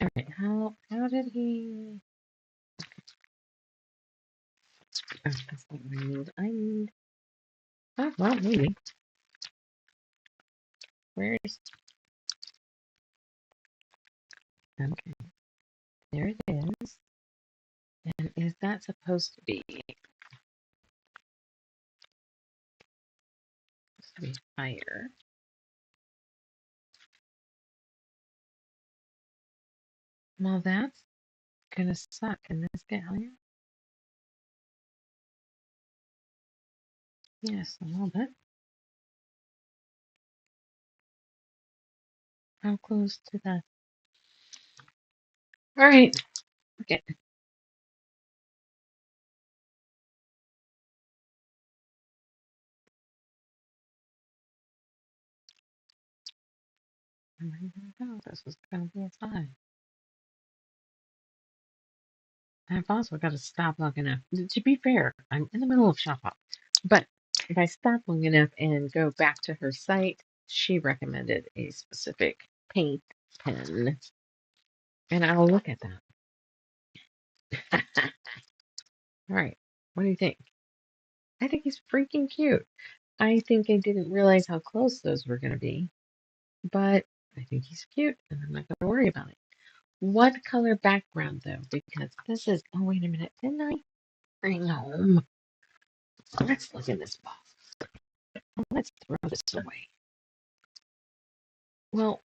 All right. How did he? Oh, that's not what I need. I need. Oh, well, maybe. Where's? Okay. There it is. And is that supposed to be? Supposed to be fire? Well, that's gonna suck. Can this get higher? Yes, a little bit. How close to the? All right. Okay. This was gonna be a sign. I've also got to stop long enough. To be fair, I'm in the middle of shop hop. But if I stop long enough and go back to her site, she recommended a specific paint pen. And I'll look at that. All right. What do you think? I think he's freaking cute. I think I didn't realize how close those were going to be, but I think he's cute and I'm not going to worry about it. What color background though? Because this is, oh, wait a minute. Didn't I bring home? Let's look in this box. Let's throw this away. Well,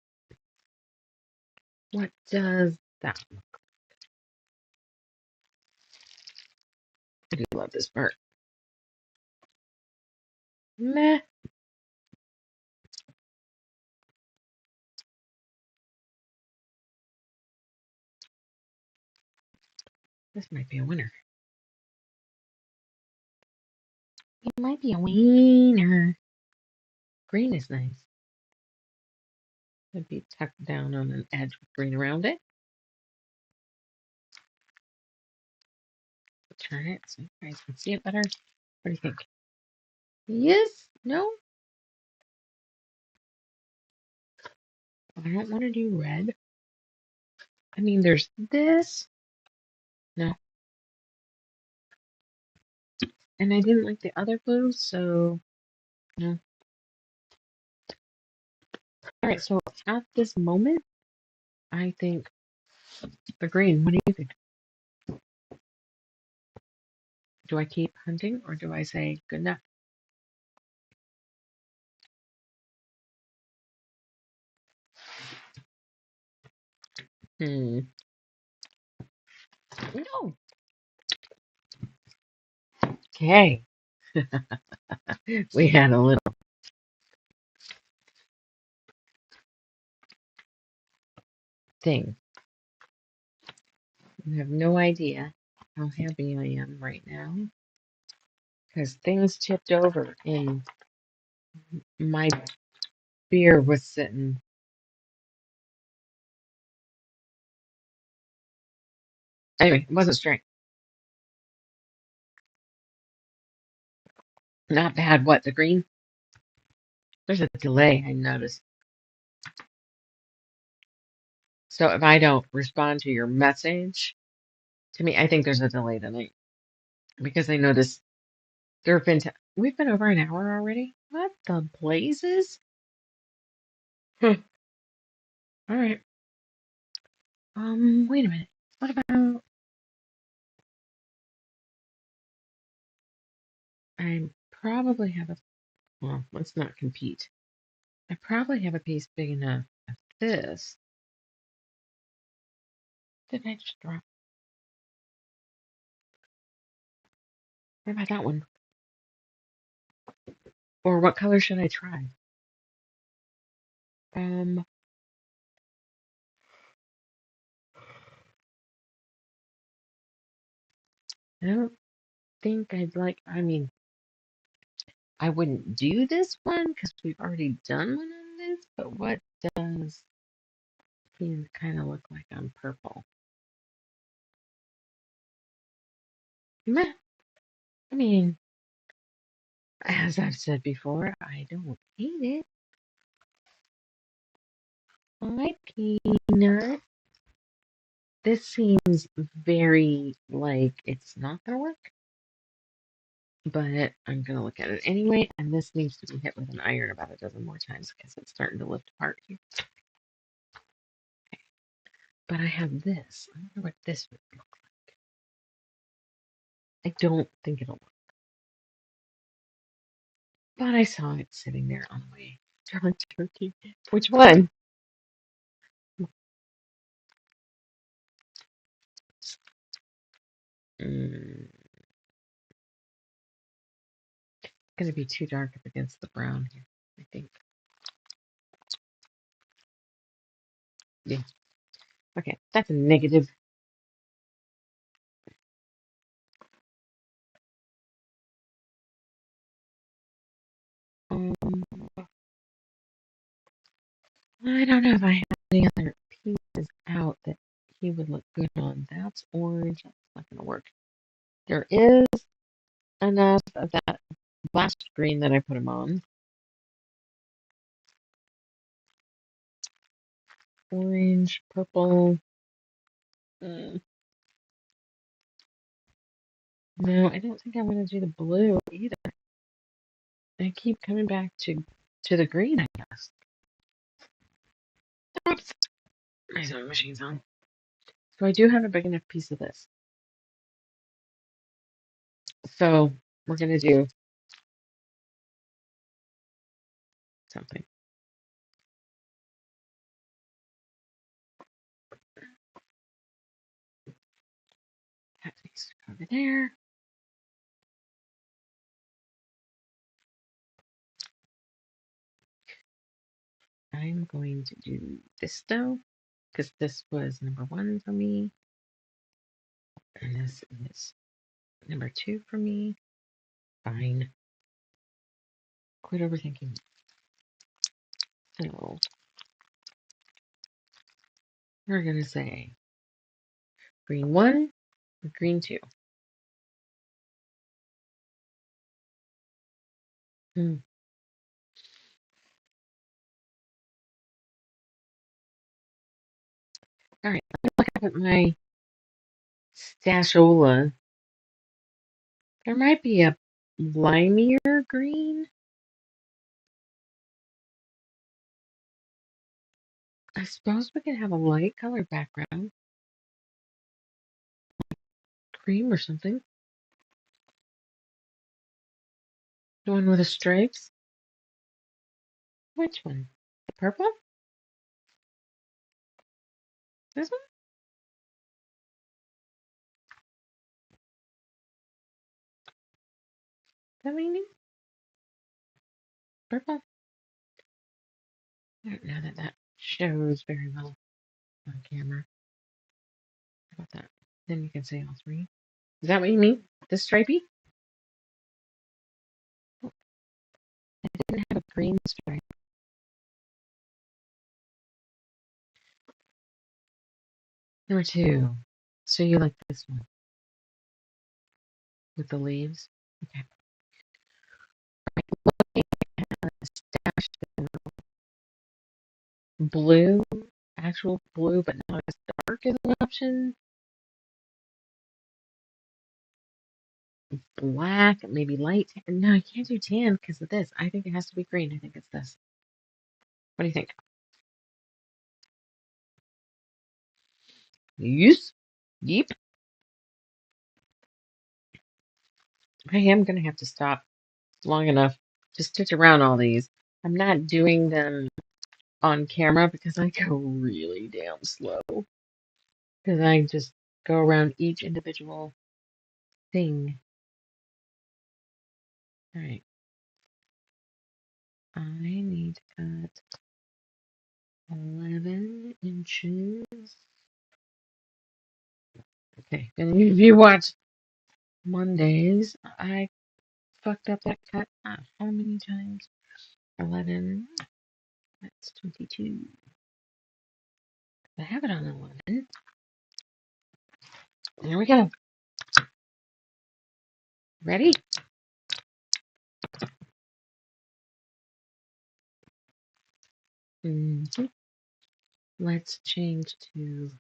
what does that look like? I do love this part. Meh. This might be a winner. It might be a winner. Green is nice. It'd be tucked down on an edge with green around it. Turn it so you guys can see it better. What do you think? Yes? No? I don't want to do red. I mean, there's this. No. And I didn't like the other blue, so no. All right, so at this moment, I think the green. What do you think? Do I keep hunting or do I say good enough? Hmm. No. Okay. We had a little thing. You have no idea how happy I am right now because things tipped over and my beer was sitting. Anyway, it wasn't straight. Not bad. What, the green? There's a delay, I noticed. So if I don't respond to your message, to me, I think there's a delay tonight because I noticed there have been, we've been over an hour already. What the blazes? Huh. All right. Wait a minute. What about, I probably have a, well, let's not compete. I probably have a piece big enough of this. Did I just drop? What about that one? Or what color should I try? Um, I don't think I'd like, I mean, I wouldn't do this one because we've already done one on this, but what does he kind of look like on purple? Meh. I mean, as I've said before, I don't hate it. Hi, Peanut. This seems very like it's not gonna work, but I'm gonna look at it anyway, and this needs to be hit with an iron about a dozen more times because it's starting to lift apart here. But I have this. I wonder what this would look like. I don't think it'll work. But I saw it sitting there on the way. German turkey. Which one? It's gonna be too dark up against the brown here, I think. Yeah. Okay, that's a negative. Um, I don't know if I have any other pieces out that he would look good on. That's orange. That's not gonna work. There is enough of that last green that I put him on. Orange, purple. Mm, no, I don't think I want to do the blue either. I keep coming back to the green, I guess. Oops, my sewing machine's on. So I do have a big enough piece of this. So we're gonna do something. That needs to go over there. I'm going to do this though, because this was number one for me, and this is number two for me. Fine. Quit overthinking. So we're gonna say green one or green two. Hmm. All right, look up at my stashola. There might be a limier green. I suppose we could have a light colored background, cream or something. The one with the stripes. Which one? The purple? This one? That meaning? Purple? I don't know that that shows very well on camera. How about that? Then you can say all three. Is that what you mean? This stripey? Oh, I didn't have a green stripe. Number two. So you like this one with the leaves? Okay. Stash blue, actual blue, but not as dark as an option. Black, maybe light. No, I can't do tan because of this. I think it has to be green. I think it's this. What do you think? Yes. Yep. I am going to have to stop long enough to stitch around all these. I'm not doing them on camera because I go really damn slow. Because I just go around each individual thing. All right. I need to cut 11 inches. Okay, and if you watch Mondays, I fucked up that cut how many times? 11, that's 22. I have it on 11. There we go. Ready? Let's change to,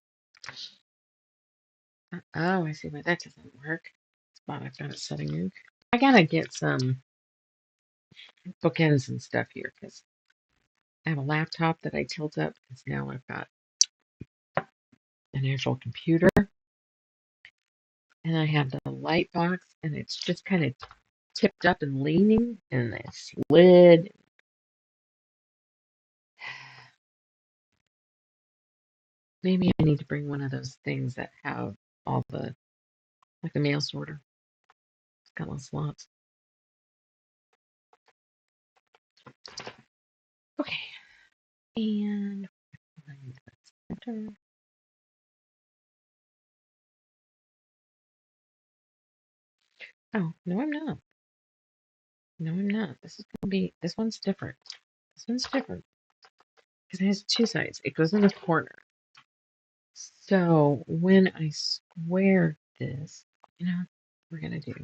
oh, I see why that doesn't work. Spot I've got it setting in. I gotta get some bookends and stuff here because I have a laptop that I tilt up because now I've got an actual computer and I have the light box and it's just kind of tipped up and leaning and it slid. Maybe I need to bring one of those things that have all the, like the mail sorter. It's got little slots. Okay. And oh, no, I'm not. No, I'm not. This is gonna be, this one's different. This one's different because it has two sides. It goes in the corner. So when I square this, you know, we're gonna do,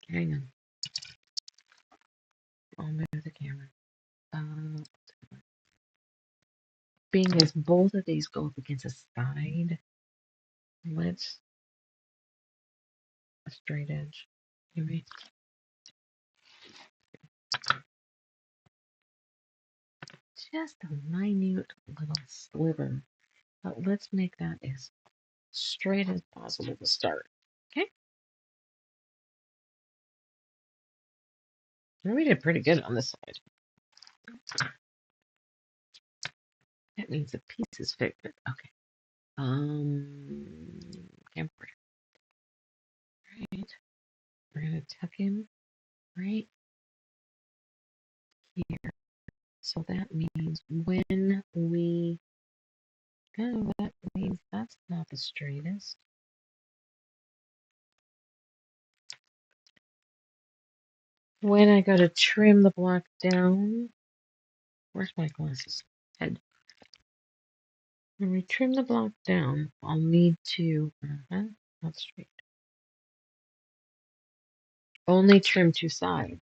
hang on, I'll move the camera. Being as both of these go up against a side, let's a straight edge. You ready? Just a minute little sliver, but let's make that as straight as possible to start. Okay? Well, we did pretty good on this side. That means the piece is fixed. Okay. Camera. Right. We're gonna tuck him right here. So that means when we go, that means that's not the straightest. When I go to trim the block down, where's my glasses? Head. When we trim the block down, I'll need to, not straight. Only trim two sides,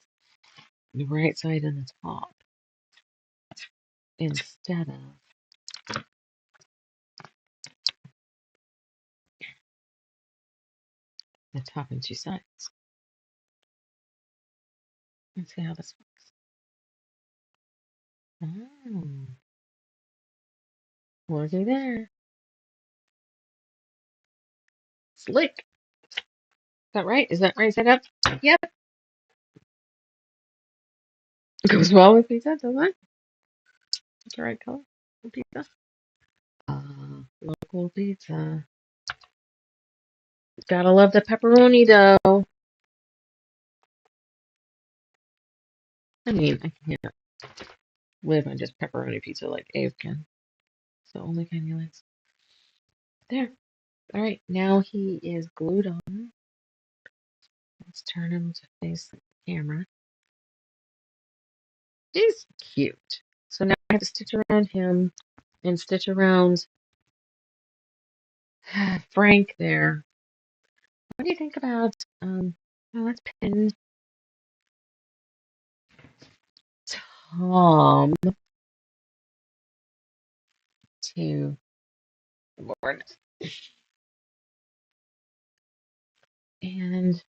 the right side and the top, instead of the top and two sides. Let's see how this works. Oh, looky there. Slick. Is that right? Is that right side up? Yep. Goes well with pizza, doesn't it? That's the right color for pizza. Local pizza. Gotta love the pepperoni dough. I mean, I can't live on just pepperoni pizza like Abe can. So only kind he likes. There. All right, now he is glued on. Let's turn him to face the camera. He's cute. So now I have to stitch around him and stitch around Frank there. What do you think about, let's pin Tom to the board. And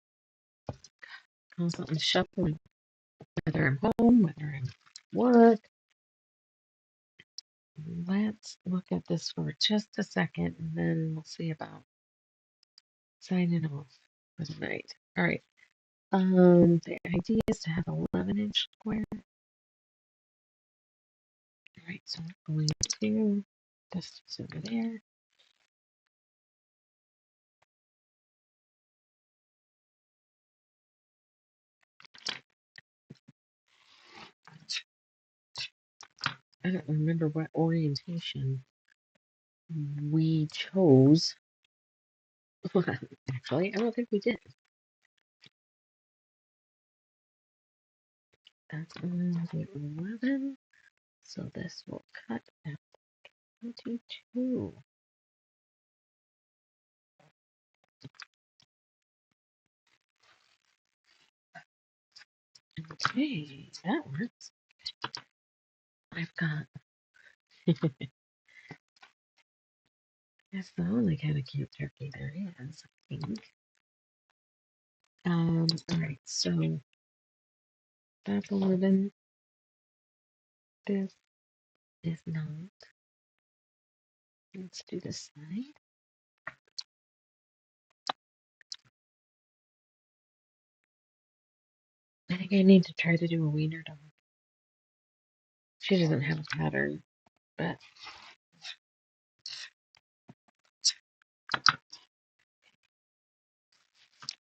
constantly shuffling, whether I'm home, whether I'm at work. Let's look at this for just a second, and then we'll see about signing off for the night. All right. The idea is to have 11-inch square. All right, so I'm going to this over there. I don't remember what orientation we chose. Actually, I don't think we did. That's on the 11. So this will cut at 22. Okay, that works. I've got, that's the only kind of cute turkey there is, I think. All right, so that's 11. This is not. Let's do this side. I think I need to try to do a wiener dog. She doesn't have a pattern, but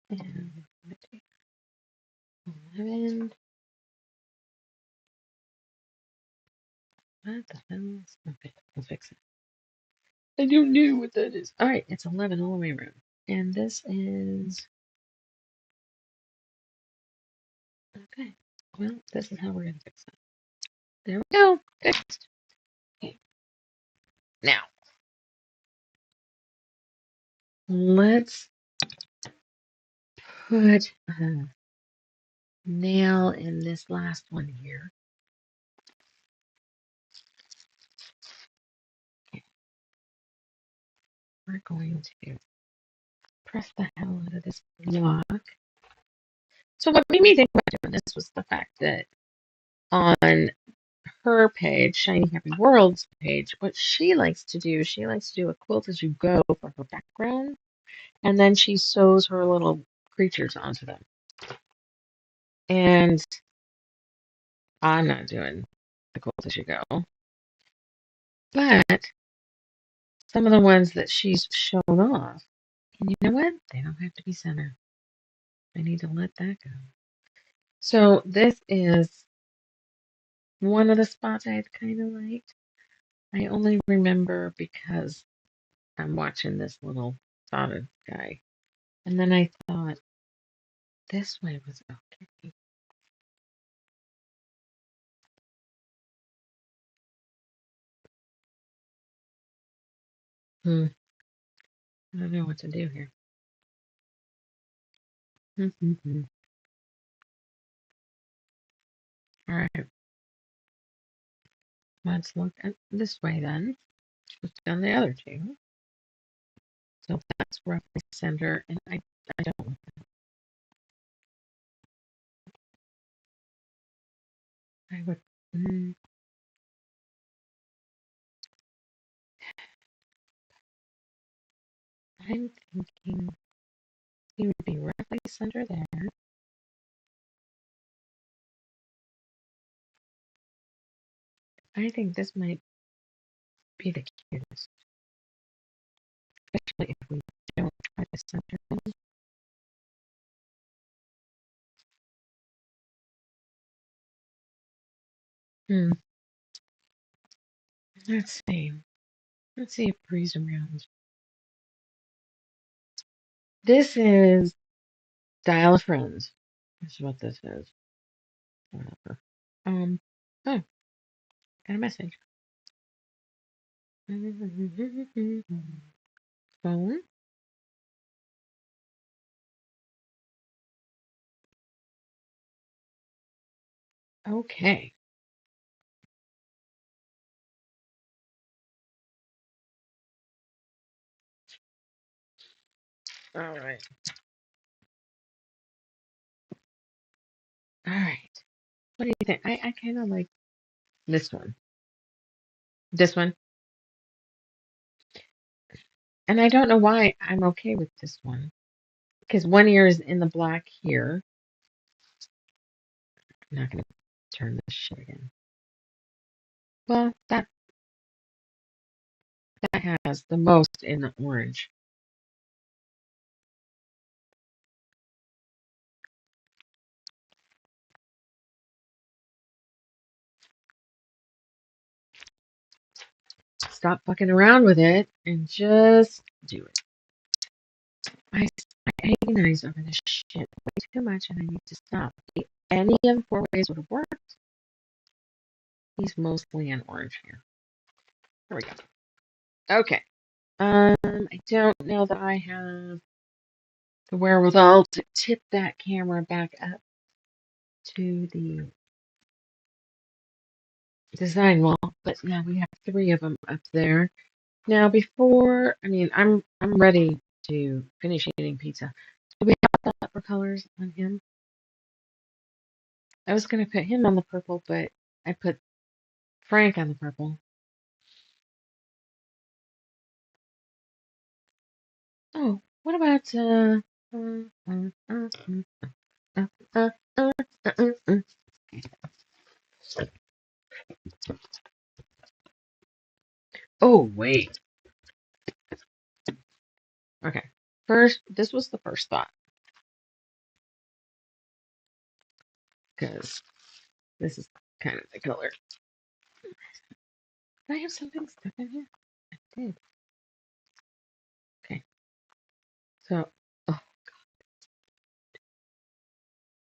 and 11. What the hell is, okay, I'll fix it. I don't know what that is. All right, it's 11 all the way around. And this is, okay, well, this is how we're going to fix it. There we go. Fixed. Okay, now let's put a nail in this last one here. Okay, we're going to press the hell out of this block. So what made me think about doing this was the fact that on her page, Shiny Happy Worlds page, what she likes to do, she likes to do a quilt as you go for her background, and then she sews her little creatures onto them. And I'm not doing the quilt as you go, but some of the ones that she's shown off, and you know what? They don't have to be centered. I need to let that go. So this is one of the spots I kind of liked. I only remember because I'm watching this little dotted guy. And then I thought this way was okay. I don't know what to do here. All right, let's look at this way then. Let's done the other two. So that's roughly center, and I don't. I would. I'm thinking it would be roughly center there. I think this might be the cutest, especially if we don't try to center them. Hmm. Let's see. Let's see if Breeze around. This is Dial of Friends. That's what this is. Whatever. Oh, got a message. Phone. Okay. All right. All right. What do you think? I kind of like this one. This one. And I don't know why I'm okay with this one. Because one ear is in the black here. I'm not going to turn this shit again. Well, that has the most in the orange. stop fucking around with it and just do it. I agonize over this shit way too much and I need to stop. Any of the 4 ways would have worked. He's mostly an orange here. There we go. Okay. I don't know that I have the wherewithal to tip that camera back up to the design wall, but now we have 3 of them up there. Now I'm ready to finish eating pizza. Do we have that for colors on him? I was gonna put him on the purple, but I put Frank on the purple. Oh, what about oh wait. Okay. First, this was the first thought because this is kind of the color. Did I have something stuck in here? I did. Okay. So, oh,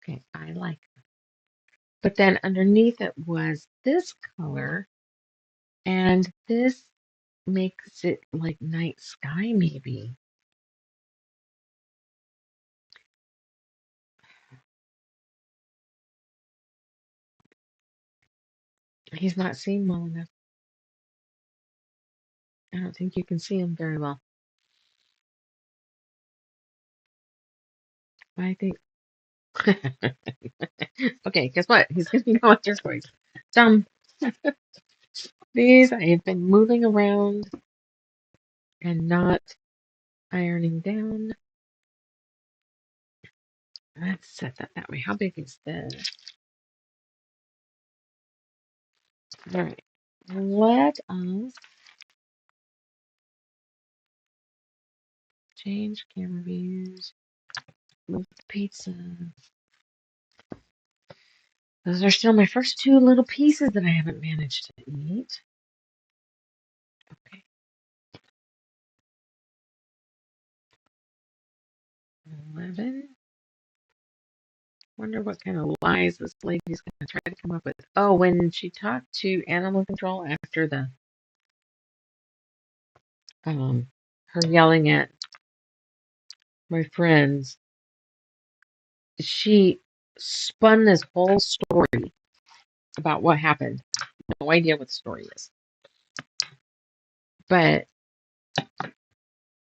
okay, I like it. But then underneath it was this color, and this makes it like night sky, maybe. He's not seen well enough. I don't think you can see him very well. I think. Okay, guess what? He's gonna go with your voice. These I have been moving around and not ironing down. Let's set that that way. How big is this? All right. Let us change camera views. Move the pizza. Those are still my first 2 little pieces that I haven't managed to eat. Okay. 11. Wonder what kind of lies this lady's going to try to come up with. Oh, when she talked to animal control after the her yelling at my friends, she spun this whole story about what happened. No idea what the story is, but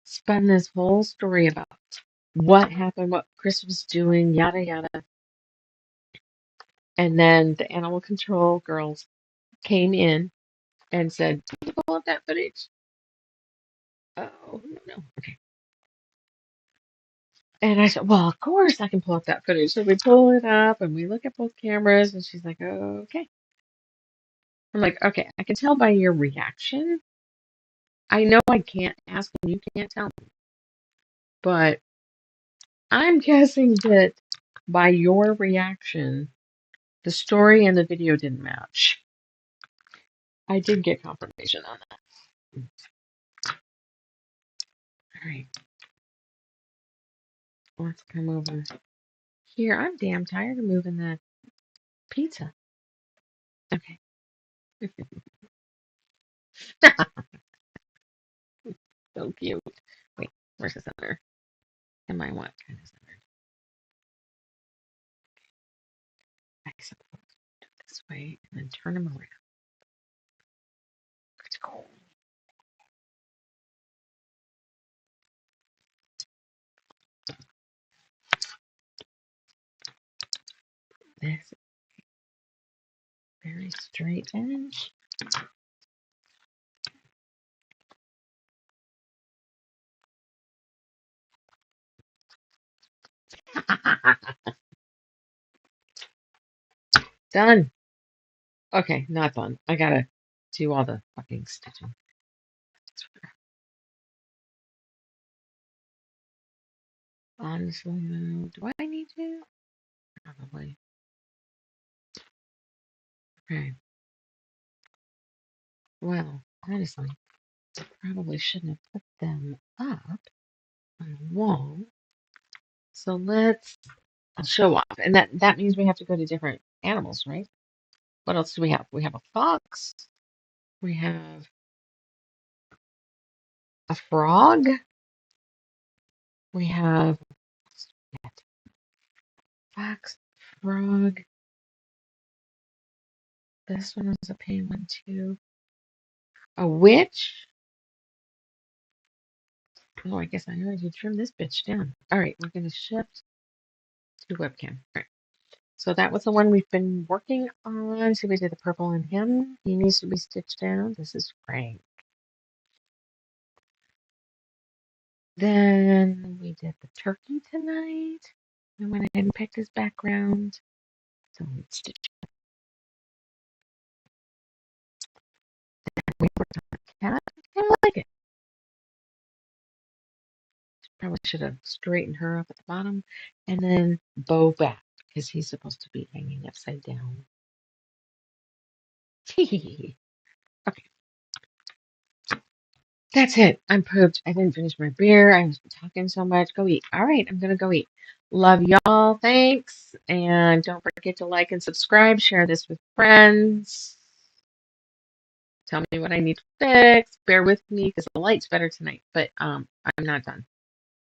spun this whole story about what happened, what Chris was doing, yada yada. And then the animal control girls came in and said, "Can you pull up that footage?" Oh, no. Okay. And I said, "Well, of course I can pull up that footage." So we pull it up and we look at both cameras, and she's like, "Oh, okay." I'm like, "Okay, I can tell by your reaction. I know I can't ask and you can't tell me, but I'm guessing that by your reaction, the story and the video didn't match." I did get confirmation on that. All right, let's come over here. I'm damn tired of moving that pizza. Okay. So cute. Wait, where's the center? Am I what kind of center? I suppose do it this way and then turn them around. Let's go. This very straight edge. Done. Okay, not done. I gotta do all the fucking stitching. Honestly, though, do I need to? Probably. Okay. Well, Honestly, probably shouldn't have put them up on the wall. So I'll show off. And that means we have to go to different animals, right? What else do we have? We have a fox. We have a frog. We have fox, frog. This one was a penguin too. A witch. Oh, I guess I know you trim this bitch down. All right, we're going to shift to webcam. All right. So that was the one we've been working on. So we did the purple on him. He needs to be stitched down. This is Frank. Then we did the turkey tonight. I went ahead and picked his background. So let's stitch. We worked on the cat. I like it. Probably should have straightened her up at the bottom. And then bow back because he's supposed to be hanging upside down. Okay. That's it. I'm pooped. I didn't finish my beer. I was talking so much. Go eat. All right, I'm gonna go eat. Love y'all. Thanks. And don't forget to like and subscribe. Share this with friends. Tell me what I need to fix. Bear with me because the light's better tonight. But I'm not done.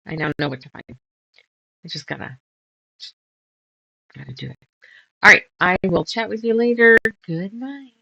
I now know what to find. I just gotta do it. All right. I will chat with you later. Good night.